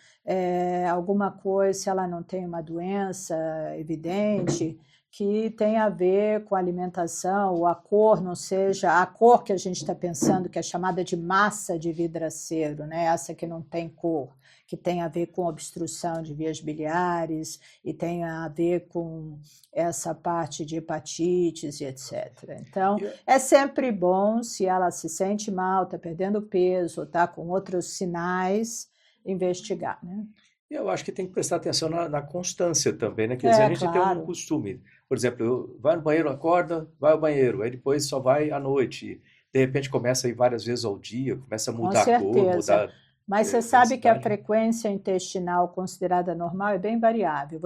alguma coisa, se ela não tem uma doença evidente, que tem a ver com a alimentação, ou a cor não seja a cor que a gente está pensando, que é chamada de massa de vidraceiro, né? Essa que não tem cor, que tem a ver com obstrução de vias biliares e tem a ver com essa parte de hepatites e etc. Então, é sempre bom, se ela se sente mal, está perdendo peso, está com outros sinais, investigar, né? Eu acho que tem que prestar atenção na constância também, né? Quer dizer, a gente tem um costume. Por exemplo, vai no banheiro, acorda, vai ao banheiro, aí depois só vai à noite. De repente começa a ir várias vezes ao dia, começa a mudar a cor, mudar. Mas você sabe que a frequência intestinal considerada normal é bem variável.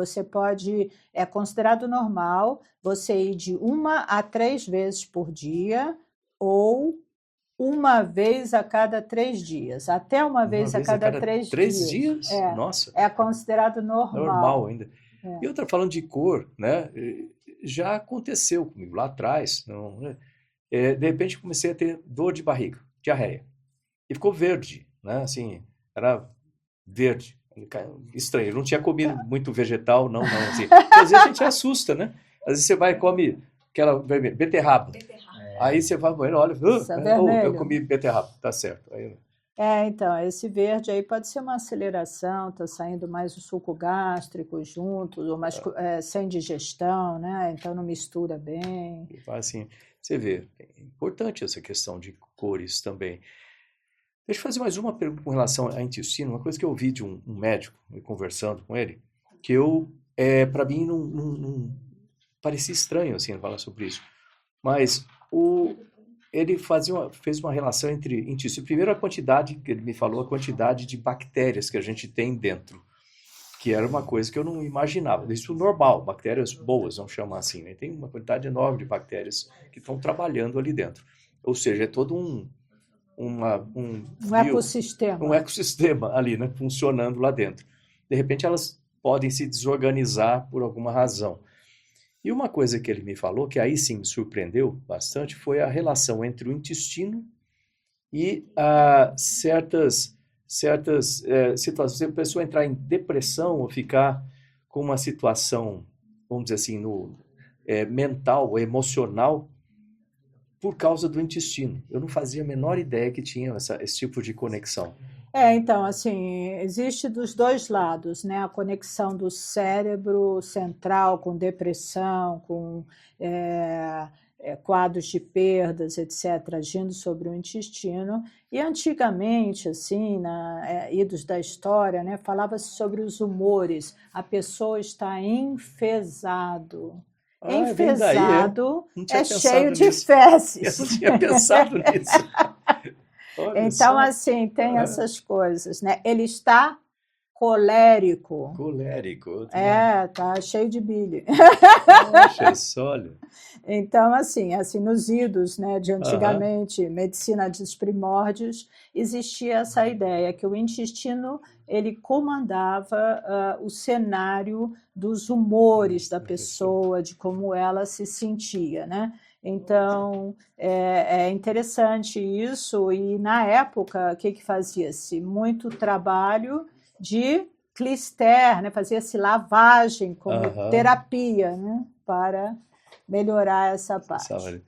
É considerado normal você ir de 1 a 3 vezes por dia ou uma vez a cada 3 dias, até uma vez a cada 3 dias. 3 dias? Nossa. É considerado normal. Normal ainda. E outra, falando de cor, né? Já aconteceu comigo lá atrás. De repente comecei a ter dor de barriga, diarreia. E ficou verde, né? Assim, era verde. Estranho. Eu não tinha comido muito vegetal, não. Assim. Às vezes a gente assusta, né? Às vezes você vai e come aquela beterraba. Aí você vai, olha, eu comi beterraba, tá certo. Aí, então, esse verde aí pode ser uma aceleração, está saindo mais o suco gástrico junto, ou mais sem digestão, né? Então não mistura bem. Assim, você vê, é importante essa questão de cores também. Deixa eu fazer mais uma pergunta com relação a intestino. Uma coisa que eu ouvi de um médico, conversando com ele, que para mim, não parecia estranho assim falar sobre isso. Mas ele fez uma relação entre intestino. Primeiro, a quantidade, que ele me falou, a quantidade de bactérias que a gente tem dentro, que era uma coisa que eu não imaginava. Isso normal, bactérias boas, vamos chamar assim, né? Tem uma quantidade enorme de bactérias que estão trabalhando ali dentro. Ou seja, é todo um ecossistema ali, né? Funcionando lá dentro. De repente, elas podem se desorganizar por alguma razão. E uma coisa que ele me falou, que aí sim me surpreendeu bastante, foi a relação entre o intestino e certas situações. Se a pessoa entrar em depressão ou ficar com uma situação, vamos dizer assim, mental ou emocional, por causa do intestino. Eu não fazia a menor ideia que tinha esse tipo de conexão. Então, assim, existe dos dois lados, né? A conexão do cérebro central com depressão, com quadros de perdas, etc., agindo sobre o intestino. E antigamente, assim, idos da história, né, falava-se sobre os humores. A pessoa está enfesado. Enfesado é cheio de fezes. Eu não tinha pensado nisso. Então, assim, tem essas coisas, né? Ele está colérico. Colérico. Tá cheio de bile. Poxa, olha. Então, assim, nos idos, né, de antigamente, medicina dos primórdios, existia essa ideia que o intestino ele comandava o cenário dos humores da pessoa, de como ela se sentia, né? Então, é interessante isso, e na época, o que fazia-se? Muito trabalho de clister, né? Fazia-se lavagem como terapia, né? Para melhorar essa parte.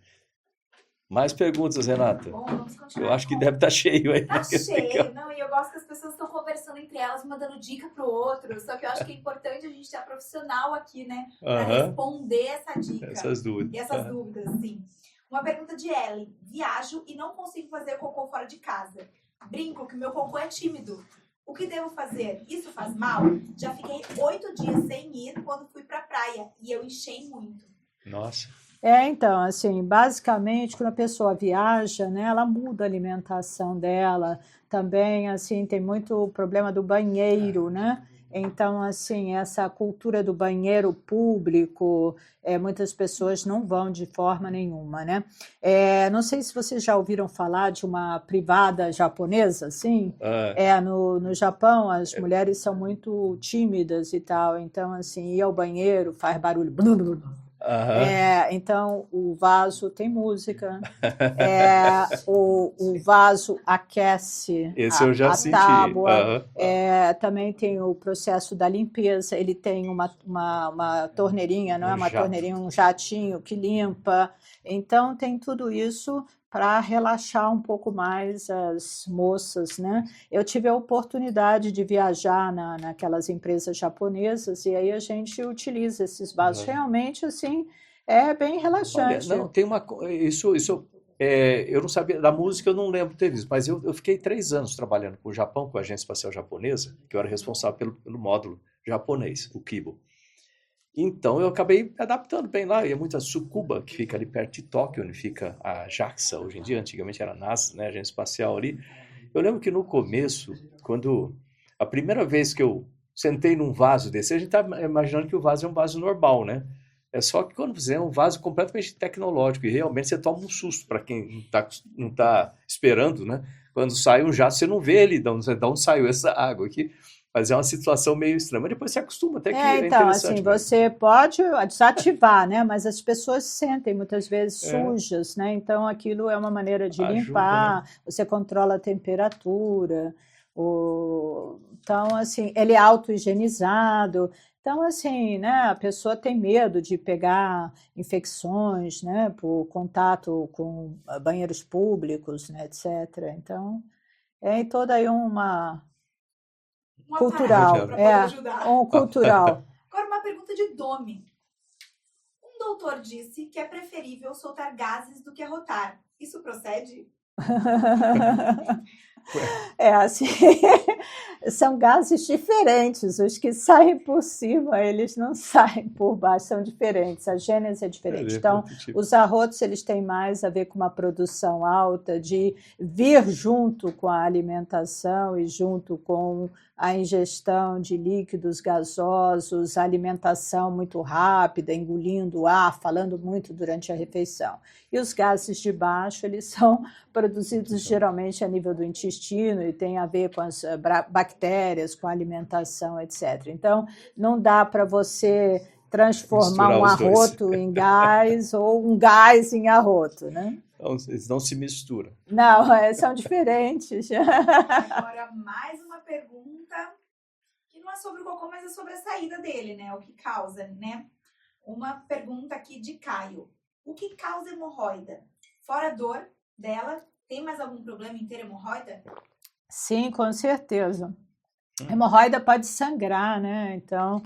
Mais perguntas, Renata? Bom, vamos continuar. Eu acho que deve estar cheio aí. Tá cheio, não, e eu gosto que as pessoas estão conversando entre elas, mandando dica pro outro, só que eu acho que é importante a gente ter profissional aqui, né, para responder essa dica. Essas dúvidas. E essas dúvidas, sim. Uma pergunta de Ellen. Viajo e não consigo fazer cocô fora de casa. Brinco que meu cocô é tímido. O que devo fazer? Isso faz mal? Já fiquei 8 dias sem ir quando fui pra praia e eu enchei muito. Nossa. Então, assim, basicamente, quando a pessoa viaja, né, ela muda a alimentação dela. Também, assim, tem muito problema do banheiro, né? Então, assim, essa cultura do banheiro público, muitas pessoas não vão de forma nenhuma, né? Não sei se vocês já ouviram falar de uma privada japonesa, assim. No Japão, as mulheres são muito tímidas e tal. Então, assim, ir ao banheiro faz barulho. Blu, blu, blu. Então, o vaso tem música, o vaso aquece a tábua, também tem o processo da limpeza, ele tem uma torneirinha, não é uma torneirinha, um jatinho que limpa, então tem tudo isso para relaxar um pouco mais as moças, né? Eu tive a oportunidade de viajar naquelas empresas japonesas e aí a gente utiliza esses vasos. Realmente, assim, é bem relaxante. Olha, não, tem eu não sabia, da música eu não lembro de ter visto, mas eu fiquei 3 anos trabalhando com o Japão, com a Agência Espacial Japonesa, que eu era responsável pelo módulo japonês, o Kibo. Então, eu acabei me adaptando bem lá. Eu ia muito a Tsukuba, que fica ali perto de Tóquio, onde fica a JAXA, hoje em dia, antigamente era a NASA, né, a Agência Espacial ali. Eu lembro que no começo, quando a primeira vez que eu sentei num vaso desse, a gente está imaginando que o vaso é um vaso normal, né? É só que quando você é um vaso completamente tecnológico, e realmente você toma um susto para quem não tá esperando, né? Quando sai um jato, você não vê ele de onde saiu essa água aqui. Mas é uma situação meio estranha. Mas depois você acostuma, até que é então, interessante. Assim, você pode desativar, né? Mas as pessoas se sentem muitas vezes sujas, né? Então, aquilo é uma maneira de limpar, né? Você controla a temperatura. Então, assim, ele é auto-higienizado. Então, assim, né? A pessoa tem medo de pegar infecções, né? Por contato com banheiros públicos, né? Etc. Então, toda aí uma cultural, cultural. Agora uma pergunta de Domi. Um doutor disse que é preferível soltar gases do que arrotar. Isso procede? Assim, são gases diferentes. Os que saem por cima, eles não saem por baixo, são diferentes. A gênese é diferente. Então, os arrotos, eles têm mais a ver com uma produção alta, de vir junto com a alimentação e junto com a ingestão de líquidos gasosos, a alimentação muito rápida, engolindo ar, falando muito durante a refeição. E os gases de baixo, eles são produzidos geralmente a nível do intestino e tem a ver com as bactérias, com a alimentação, etc. Então, não dá para você transformar Misturar um os dois. arroto em gás ou um gás em arroto, né? Eles não se misturam. Não, são diferentes. Agora, mais uma pergunta, que não é sobre o cocô, mas é sobre a saída dele, né? O que causa, né? Uma pergunta aqui de Caio. O que causa hemorroida? Fora a dor dela, tem mais algum problema em ter hemorroida? Sim, com certeza. A hemorroida pode sangrar, né? Então,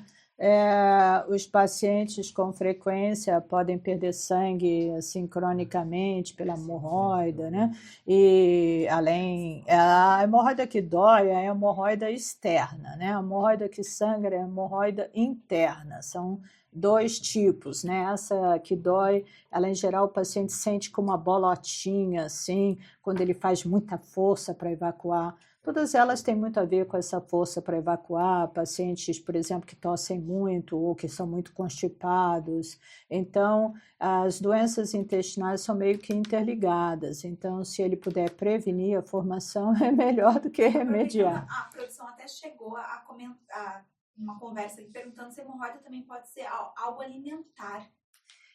os pacientes com frequência podem perder sangue assim cronicamente pela hemorroida, né? E além, a hemorroida que dói é a hemorroida externa, né? A hemorroida que sangra é a hemorroida interna. São dois tipos, né? Essa que dói, ela em geral o paciente sente como uma bolotinha, assim, quando ele faz muita força para evacuar. Todas elas têm muito a ver com essa força para evacuar, pacientes, por exemplo, que tossem muito ou que são muito constipados. Então, as doenças intestinais são meio que interligadas. Então, se ele puder prevenir a formação, é melhor do que remediar. A produção até chegou a comentar uma conversa aqui perguntando se a hemorroida também pode ser algo alimentar.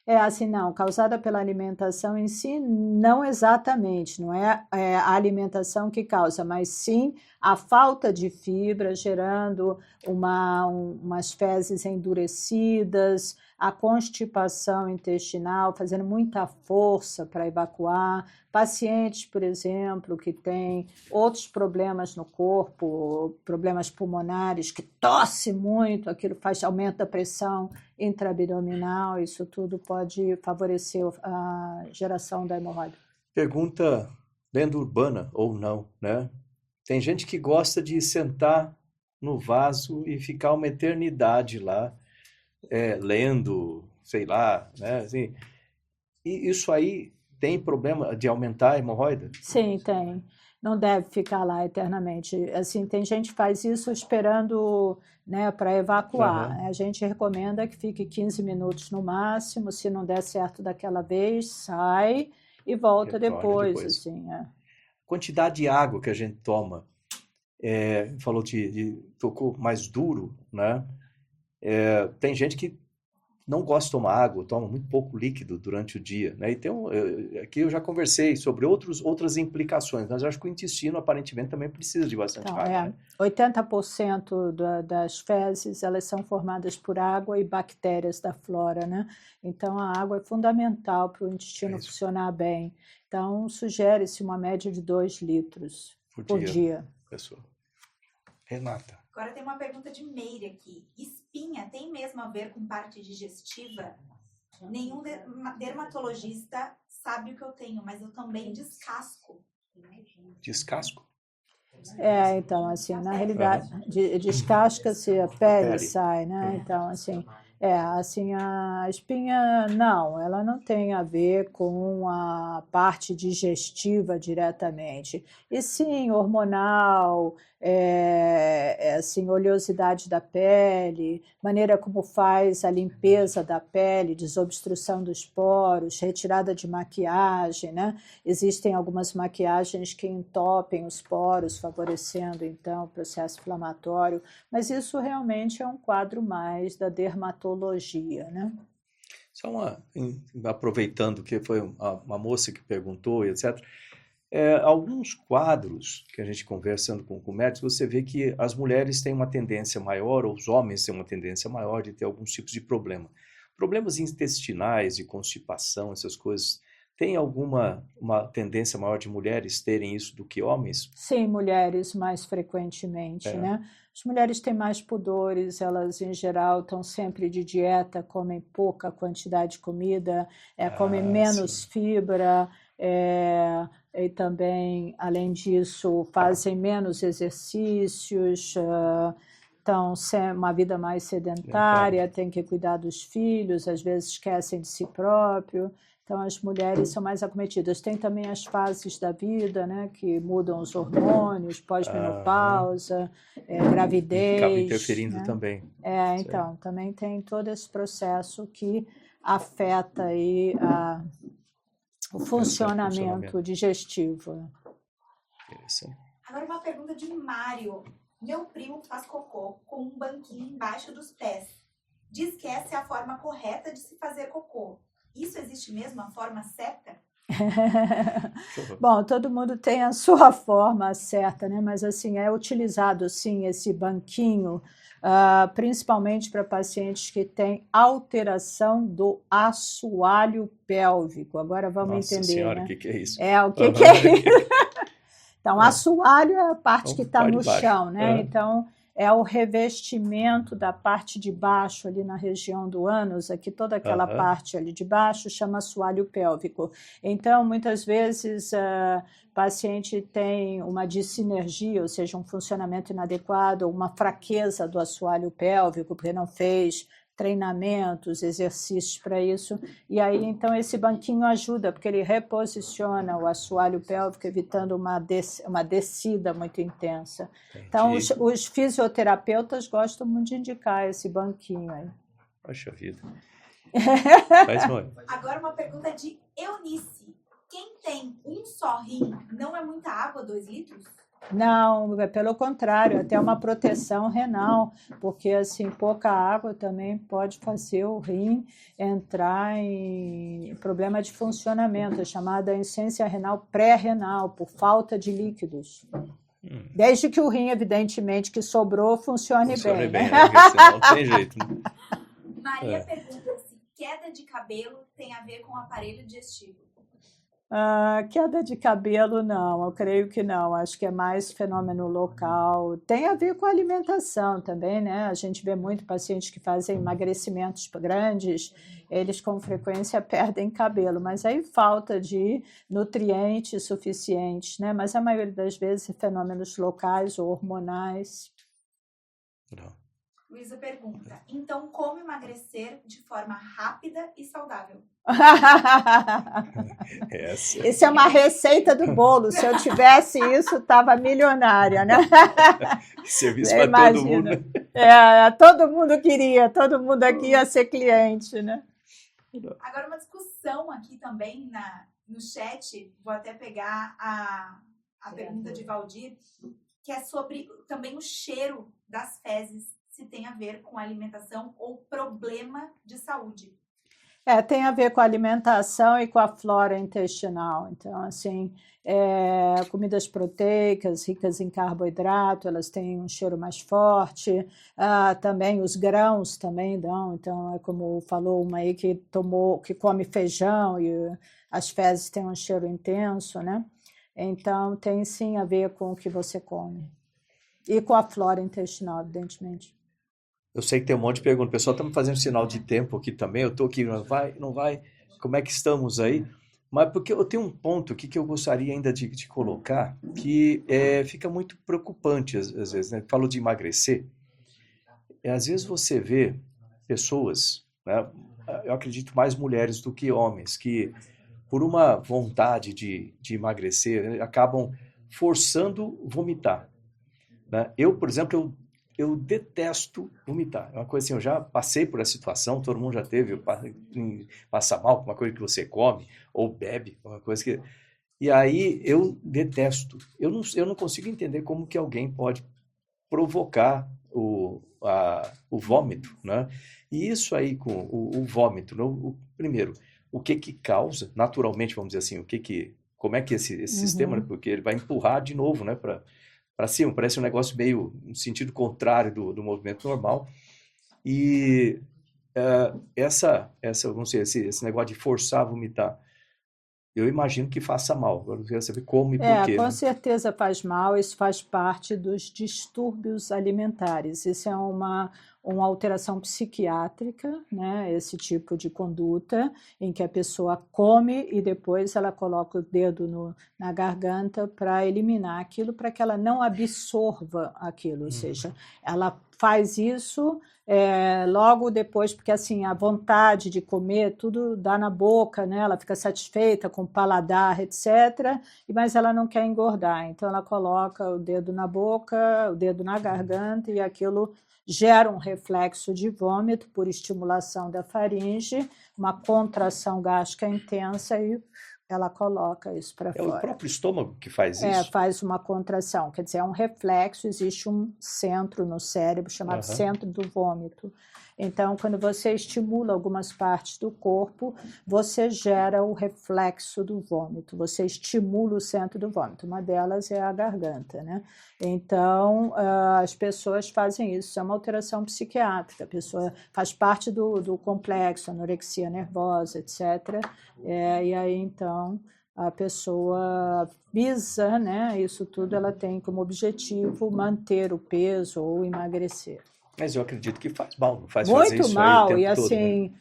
Assim, não, causada pela alimentação em si, não exatamente, não é a alimentação que causa, mas sim a falta de fibra, gerando umas fezes endurecidas, a constipação intestinal, fazendo muita força para evacuar. Pacientes, por exemplo, que têm outros problemas no corpo, problemas pulmonares, que tosse muito, aquilo aumenta a pressão intraabdominal, isso tudo pode favorecer a geração da hemorroida. Pergunta, lenda urbana ou não, né? Tem gente que gosta de sentar no vaso e ficar uma eternidade lá, lendo, sei lá, né? Assim, e isso aí tem problema de aumentar a hemorroida? Sim, tem. Não deve ficar lá eternamente. Assim, tem gente que faz isso esperando, né, para evacuar. Uhum. A gente recomenda que fique 15 minutos no máximo. Se não der certo daquela vez, sai e volta depois. Assim, Quantidade de água que a gente toma, falou tocou mais duro, né? Tem gente que não gosta de tomar água, toma muito pouco líquido durante o dia, né? Então, aqui eu já conversei sobre outras implicações, mas eu acho que o intestino aparentemente também precisa de bastante água. Né? 80% das fezes, elas são formadas por água e bactérias da flora, né? Então, a água é fundamental para o intestino funcionar bem. Então, sugere-se uma média de 2 litros por dia. Pessoal. Renata. Agora tem uma pergunta de Meire aqui. Espinha tem mesmo a ver com parte digestiva? Nenhum dermatologista sabe o que eu tenho, mas eu também descasco. Descasco? Então, assim, na realidade, descasca-se a pele sai, né? Então, assim, a espinha, não, ela não tem a ver com a parte digestiva diretamente. E sim, hormonal, assim, oleosidade da pele, maneira como faz a limpeza da pele, desobstrução dos poros, retirada de maquiagem, né? Existem algumas maquiagens que entopem os poros, favorecendo, então, o processo inflamatório, mas isso realmente é um quadro mais da dermatologia, né? Só aproveitando que foi uma moça que perguntou, etc., alguns quadros que a gente conversando com médicos, você vê que as mulheres têm uma tendência maior, ou os homens têm uma tendência maior de ter alguns tipos de problema. Problemas intestinais, de constipação, essas coisas, tem uma tendência maior de mulheres terem isso do que homens? Sim, mulheres mais frequentemente, né? As mulheres têm mais pudores, elas em geral estão sempre de dieta, comem pouca quantidade de comida, comem menos fibra, e também, além disso, fazem menos exercícios, estão uma vida mais sedentária, têm que cuidar dos filhos, às vezes esquecem de si próprio. Então, as mulheres são mais acometidas. Tem também as fases da vida, né, que mudam os hormônios, pós-menopausa, gravidez. Acaba interferindo, né? também. Então, também tem todo esse processo que afeta aí o funcionamento digestivo. Interessante. Agora uma pergunta de Mário. Meu primo faz cocô com um banquinho embaixo dos pés. Diz que essa é a forma correta de se fazer cocô. Isso existe mesmo, a forma certa? Bom, todo mundo tem a sua forma certa, né? Mas assim, é utilizado sim esse banquinho, principalmente para pacientes que têm alteração do assoalho pélvico. Agora vamos Nossa entender, senhora, né? o que é isso? O que é isso? Então, assoalho é a parte que está no baixo. chão, né? Então, é o revestimento da parte de baixo, ali na região do ânus, aqui toda aquela parte ali de baixo chama assoalho pélvico. Então, muitas vezes, o paciente tem uma dissinergia, ou seja, um funcionamento inadequado, uma fraqueza do assoalho pélvico, porque não fez treinamentos, exercícios para isso, e aí então esse banquinho ajuda, porque ele reposiciona o assoalho pélvico, evitando uma descida muito intensa. Entendi. Então os fisioterapeutas gostam muito de indicar esse banquinho aí. Poxa vida. Mas, agora uma pergunta de Eunice. Quem tem um só rim, não é muita água, 2 litros? Não, pelo contrário, até uma proteção renal, porque assim, pouca água também pode fazer o rim entrar em problema de funcionamento, é chamada insuficiência renal pré-renal, por falta de líquidos. Desde que o rim, evidentemente, que sobrou, funcione bem. Né? Porque senão não tem jeito. Né? Maria pergunta se queda de cabelo tem a ver com o aparelho digestivo. Queda de cabelo, não, eu creio que não, acho que é mais fenômeno local, tem a ver com a alimentação também, né? A gente vê muito pacientes que fazem emagrecimentos grandes, eles com frequência perdem cabelo, mas aí falta de nutrientes suficientes, né? Mas a maioria das vezes fenômenos locais ou hormonais. Não. Luísa pergunta, então como emagrecer de forma rápida e saudável? Isso é uma receita do bolo. Se eu tivesse isso, estava milionária, né? Serviço para todo mundo. Todo mundo queria, todo mundo aqui ia ser cliente, né? Agora uma discussão aqui também no chat, vou até pegar a pergunta de Valdir, que é sobre também o cheiro das fezes, se tem a ver com alimentação ou problema de saúde. Tem a ver com a alimentação e com a flora intestinal. Então, assim, comidas proteicas, ricas em carboidrato, elas têm um cheiro mais forte. Também os grãos também dão. Então, é como falou uma aí que come feijão e as fezes têm um cheiro intenso, né? Então, tem sim a ver com o que você come. E com a flora intestinal, evidentemente. Eu sei que tem um monte de perguntas. O pessoal está me fazendo sinal de tempo aqui também. Eu estou aqui, não vai? Como é que estamos aí? Mas porque eu tenho um ponto aqui que eu gostaria ainda de colocar, que fica muito preocupante às vezes, né? Falou de emagrecer. Às vezes você vê pessoas, né? Eu acredito mais mulheres do que homens, que por uma vontade de emagrecer, acabam forçando vomitar. Né? Eu, por exemplo, eu detesto vomitar. É uma coisa assim, eu já passei por essa situação, todo mundo já teve, passa mal com uma coisa que você come ou bebe, uma coisa que... E aí eu detesto. Eu não consigo entender como que alguém pode provocar o vômito, né? E isso aí com o vômito, né? Primeiro, o que causa, naturalmente, vamos dizer assim, como é que esse sistema, né? Porque ele vai empurrar de novo, né, para cima, parece um negócio meio no sentido contrário do movimento normal. E vamos dizer, esse negócio de forçar a vomitar, eu imagino que faça mal. Agora eu quero saber como e por quê. Com né? certeza faz mal, isso faz parte dos distúrbios alimentares. Isso é uma alteração psiquiátrica, né, esse tipo de conduta, em que a pessoa come e depois ela coloca o dedo na garganta para eliminar aquilo, para que ela não absorva aquilo, ou seja, ela faz isso logo depois, porque assim, a vontade de comer, tudo dá na boca, né, ela fica satisfeita com o paladar, etc., mas ela não quer engordar, então ela coloca o dedo na boca, o dedo na garganta, e aquilo gera um reflexo de vômito por estimulação da faringe, uma contração gástrica intensa, e ela coloca isso para É fora. o próprio estômago que faz isso? Faz uma contração, quer dizer, é um reflexo, existe um centro no cérebro chamado centro do vômito. Então, quando você estimula algumas partes do corpo, você gera o reflexo do vômito, você estimula o centro do vômito. Uma delas é a garganta, né? Então, as pessoas fazem isso, é uma alteração psiquiátrica, a pessoa faz parte do complexo, anorexia nervosa, etc. E aí, então, a pessoa visa, né? Isso tudo ela tem como objetivo manter o peso ou emagrecer. Mas eu acredito que faz mal, não faz fazer Muito isso mal, aí o tempo e todo, assim,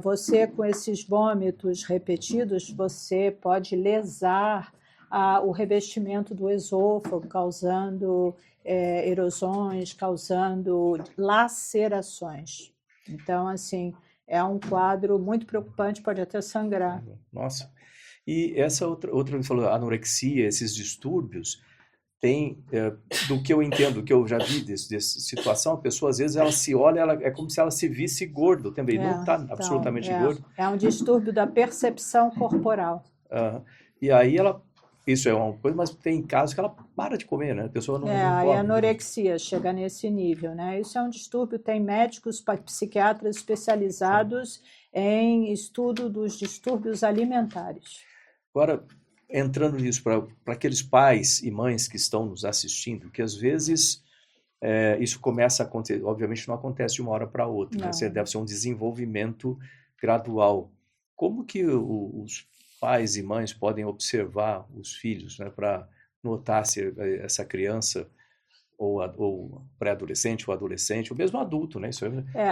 você com esses vômitos repetidos, você pode lesar o revestimento do esôfago, causando erosões, causando lacerações. Então, assim, é um quadro muito preocupante, pode até sangrar. Nossa. E essa outra você falou, anorexia, esses distúrbios, tem, do que eu entendo, do que eu já vi dessa situação, a pessoa às vezes ela se olha, é como se ela se visse gordo também, não está absolutamente gordo. É um distúrbio da percepção corporal. E aí isso é uma coisa, mas tem casos que ela para de comer, né? A pessoa não Aí come. a anorexia chega nesse nível, né? Isso é um distúrbio, tem médicos, psiquiatras especializados em estudo dos distúrbios alimentares. Agora, entrando nisso, para aqueles pais e mães que estão nos assistindo, que às vezes isso começa a acontecer, obviamente não acontece de uma hora para outra, né? Deve ser um desenvolvimento gradual. Como que os pais e mães podem observar os filhos, né, para notar se essa criança ou pré-adolescente ou adolescente, ou mesmo adulto, né? Isso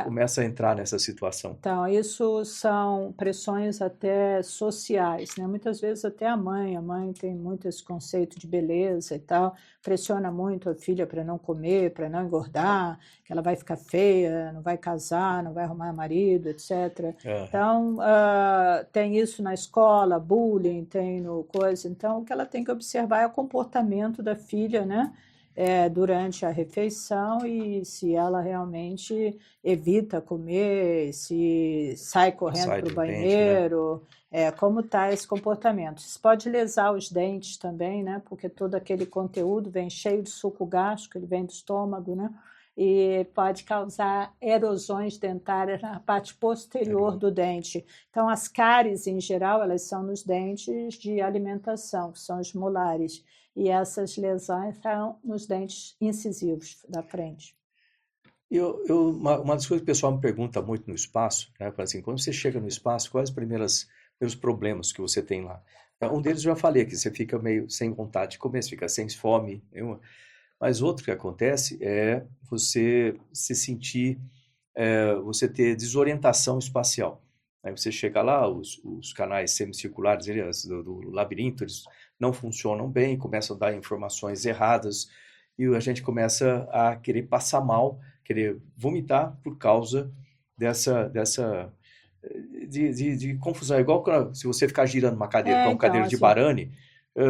começa a entrar nessa situação. Então, isso são pressões até sociais, né? Muitas vezes até a mãe tem muito esse conceito de beleza e tal, pressiona muito a filha para não comer, para não engordar, que ela vai ficar feia, não vai casar, não vai arrumar marido, etc. Então, tem isso na escola, bullying, tem no coisa. Então, o que ela tem que observar é o comportamento da filha, né? Durante a refeição, e se ela realmente evita comer, se sai correndo para o banheiro, né? Como está esse comportamento. Isso pode lesar os dentes também, né? Porque todo aquele conteúdo vem cheio de suco gástrico, ele vem do estômago, né? E pode causar erosões dentárias na parte posterior do dente. Então, as cáries, em geral, elas são nos dentes de alimentação, que são os molares. E essas lesões são nos dentes incisivos da frente. Uma das coisas que o pessoal me pergunta muito no espaço, né, assim, quando você chega no espaço, quais os primeiros problemas que você tem lá? Um deles eu já falei, que você fica meio sem vontade de comer, você fica sem fome. Mas outro que acontece é você se sentir, você ter desorientação espacial. Aí você chega lá, os canais semicirculares do labirinto, eles não funcionam bem, começam a dar informações erradas, e a gente começa a querer passar mal, querer vomitar por causa de confusão. É igual se você ficar girando uma cadeira, uma cadeira de barane,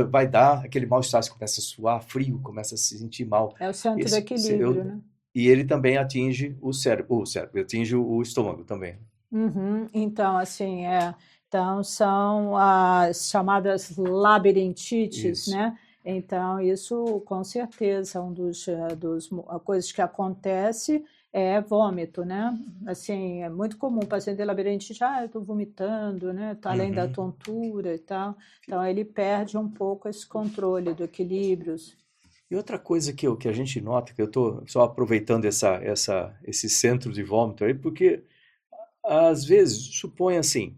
vai dar aquele mal-estar, você começa a suar frio, começa a se sentir mal. É o centro do equilíbrio, né? E ele também atinge o cérebro, atinge o estômago também. Então, assim, então são as chamadas labirintite, né? Então, isso com certeza coisas que acontece é vômito, né? Assim, é muito comum o paciente ter labirintite, eu estou vomitando, né? Tá além da tontura e tal. Então, ele perde um pouco esse controle do equilíbrio. E outra coisa que a gente nota, que eu estou só aproveitando esse centro de vômito aí, porque às vezes, suponha assim,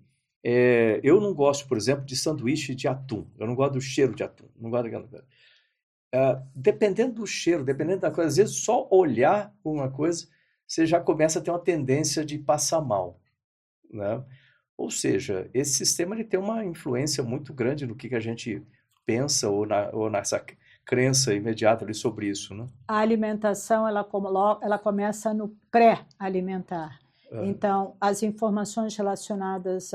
eu não gosto, por exemplo, de sanduíche de atum. Eu não gosto do cheiro de atum. Não gosto daquela coisa. Dependendo do cheiro, dependendo da coisa, às vezes só olhar uma coisa, você já começa a ter uma tendência de passar mal, né? Ou seja, esse sistema ele tem uma influência muito grande no que a gente pensa ou nessa crença imediata ali sobre isso, né? A alimentação ela começa no pré-alimentar. Então, as informações relacionadas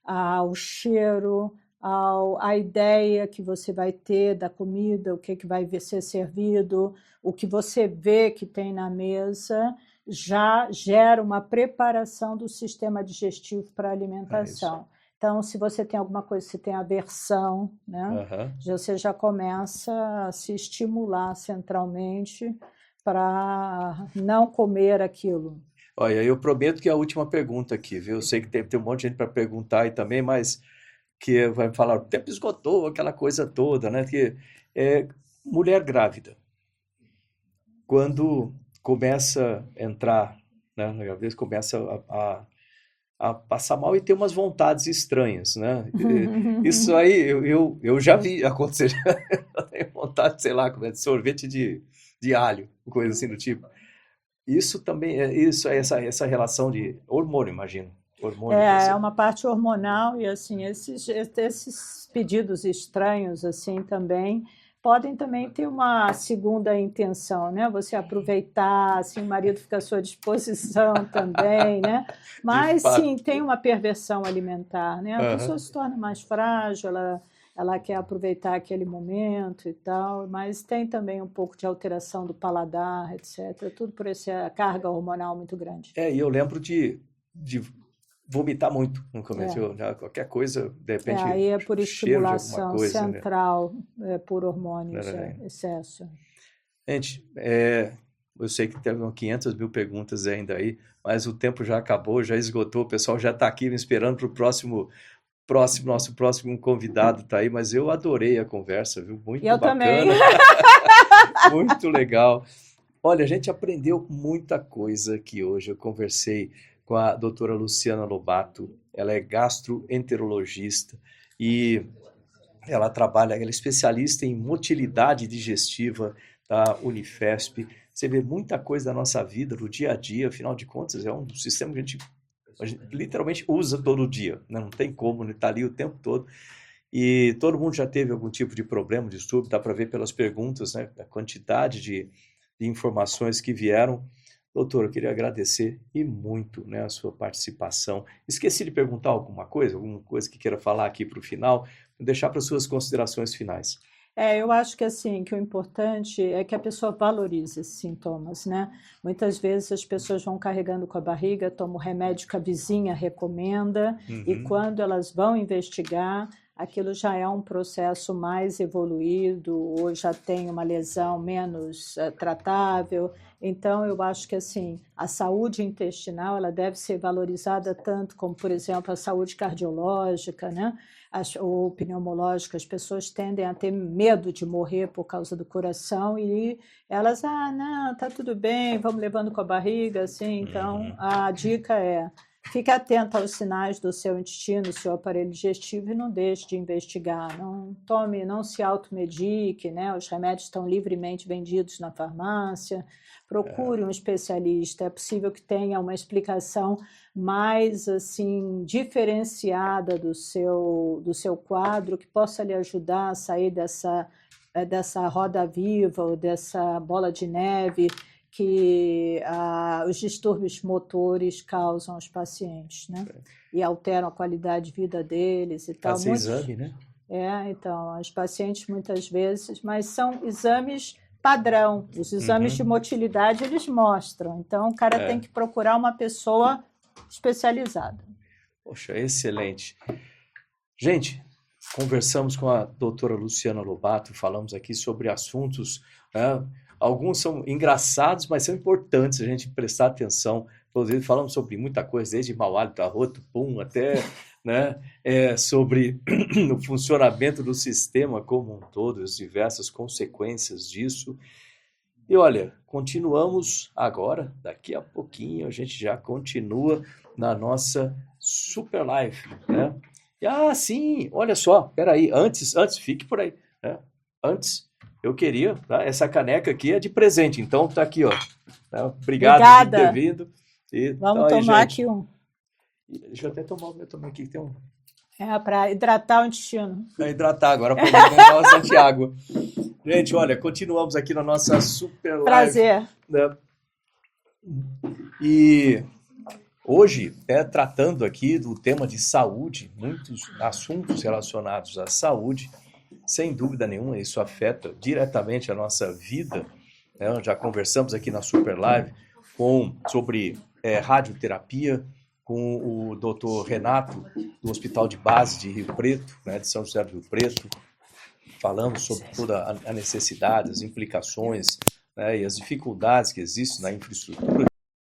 ao cheiro, à ideia que você vai ter da comida, o que vai ser servido, o que você vê que tem na mesa, já gera uma preparação do sistema digestivo para a alimentação. Então, se você tem alguma coisa, se tem aversão, né, você já começa a se estimular centralmente para não comer aquilo. Olha, eu prometo que é a última pergunta aqui, viu? Eu sei que tem um monte de gente para perguntar aí também, mas que vai falar, o tempo esgotou, aquela coisa toda, né? Que mulher grávida, quando começa a entrar, né, na gravidez, começa a passar mal e ter umas vontades estranhas, né? Isso aí eu já vi acontecer. Eu tenho vontade, sei lá, de sorvete de alho, coisa assim do tipo. Isso também essa relação de hormônio, imagino. Hormônio, é uma parte hormonal e assim esses pedidos estranhos assim também podem também ter uma segunda intenção, né? Você aproveitar, assim, o marido fica à sua disposição também, né? Mas sim, tem uma perversão alimentar, né? A pessoa se torna mais frágil, ela quer aproveitar aquele momento e tal, mas tem também um pouco de alteração do paladar, etc. Tudo por essa carga hormonal muito grande. E eu lembro de vomitar muito no começo, qualquer coisa, de repente, aí é por estimulação coisa, central, por hormônios, excesso. Gente, eu sei que tem 500 mil perguntas ainda aí, mas o tempo já acabou, já esgotou, o pessoal já está aqui me esperando para o nosso próximo convidado tá aí, mas eu adorei a conversa, viu? Muito eu bacana. Também. Muito legal. Olha, a gente aprendeu muita coisa aqui hoje. Eu conversei com a doutora Luciana Lobato, ela é gastroenterologista e ela é especialista em motilidade digestiva da Unifesp. Você vê muita coisa da nossa vida, do dia a dia, afinal de contas, é um sistema que a gente literalmente usa todo dia, né? Não tem como, ele está ali o tempo todo. E todo mundo já teve algum tipo de problema, distúrbio, dá para ver pelas perguntas, né? A quantidade de informações que vieram. Doutor, eu queria agradecer e muito, né, a sua participação. Esqueci de perguntar alguma coisa que queira falar aqui para o final, deixar para as suas considerações finais. Eu acho que assim, que o importante é que a pessoa valorize esses sintomas, né? Muitas vezes as pessoas vão carregando com a barriga, tomam o remédio que a vizinha recomenda, e quando elas vão investigar, aquilo já é um processo mais evoluído, ou já tem uma lesão menos tratável. Então, eu acho que assim, a saúde intestinal ela deve ser valorizada tanto como, por exemplo, a saúde cardiológica, né? Ou pneumológica. As pessoas tendem a ter medo de morrer por causa do coração e elas, não, tá tudo bem, vamos levando com a barriga, assim. Então, a dica é: fique atento aos sinais do seu intestino, do seu aparelho digestivo e não deixe de investigar. Não se automedique, né? Os remédios estão livremente vendidos na farmácia. Procure um especialista. É possível que tenha uma explicação mais assim diferenciada do seu quadro, que possa lhe ajudar a sair dessa roda viva ou dessa bola de neve que os distúrbios motores causam aos pacientes, né? E alteram a qualidade de vida deles e tal. Fazer exame, né? Então, os pacientes muitas vezes, mas são exames padrão. Os exames de motilidade eles mostram. Então, o cara tem que procurar uma pessoa especializada. Poxa, excelente. Gente, conversamos com a doutora Luciana Lobato, falamos aqui sobre assuntos, alguns são engraçados, mas são importantes a gente prestar atenção. Inclusive, falamos sobre muita coisa, desde mau hálito, arroto, pum, até né, sobre o funcionamento do sistema como um todo, as diversas consequências disso. E olha, continuamos agora, daqui a pouquinho a gente já continua na nossa super live, né? E, sim, olha só, peraí, antes, fique por aí, né? Antes, eu queria, tá? Essa caneca aqui é de presente, então tá aqui, ó. Né? Obrigado Obrigada. por ter vindo. E, Vamos então, aí, tomar gente, aqui um. deixa eu até tomar o meu também aqui, que tem um... Para hidratar o intestino. Para hidratar, agora pode beber bastante água. Gente, olha, continuamos aqui na nossa super live. Prazer. Né? E hoje, tratando aqui do tema de saúde, muitos assuntos relacionados à saúde, sem dúvida nenhuma, isso afeta diretamente a nossa vida. Né? Já conversamos aqui na Super Live sobre radioterapia com o Dr. Renato, do Hospital de Base de Rio Preto, né, de São José do Rio Preto. Falamos sobre toda a necessidade, as implicações, né, e as dificuldades que existem na infraestrutura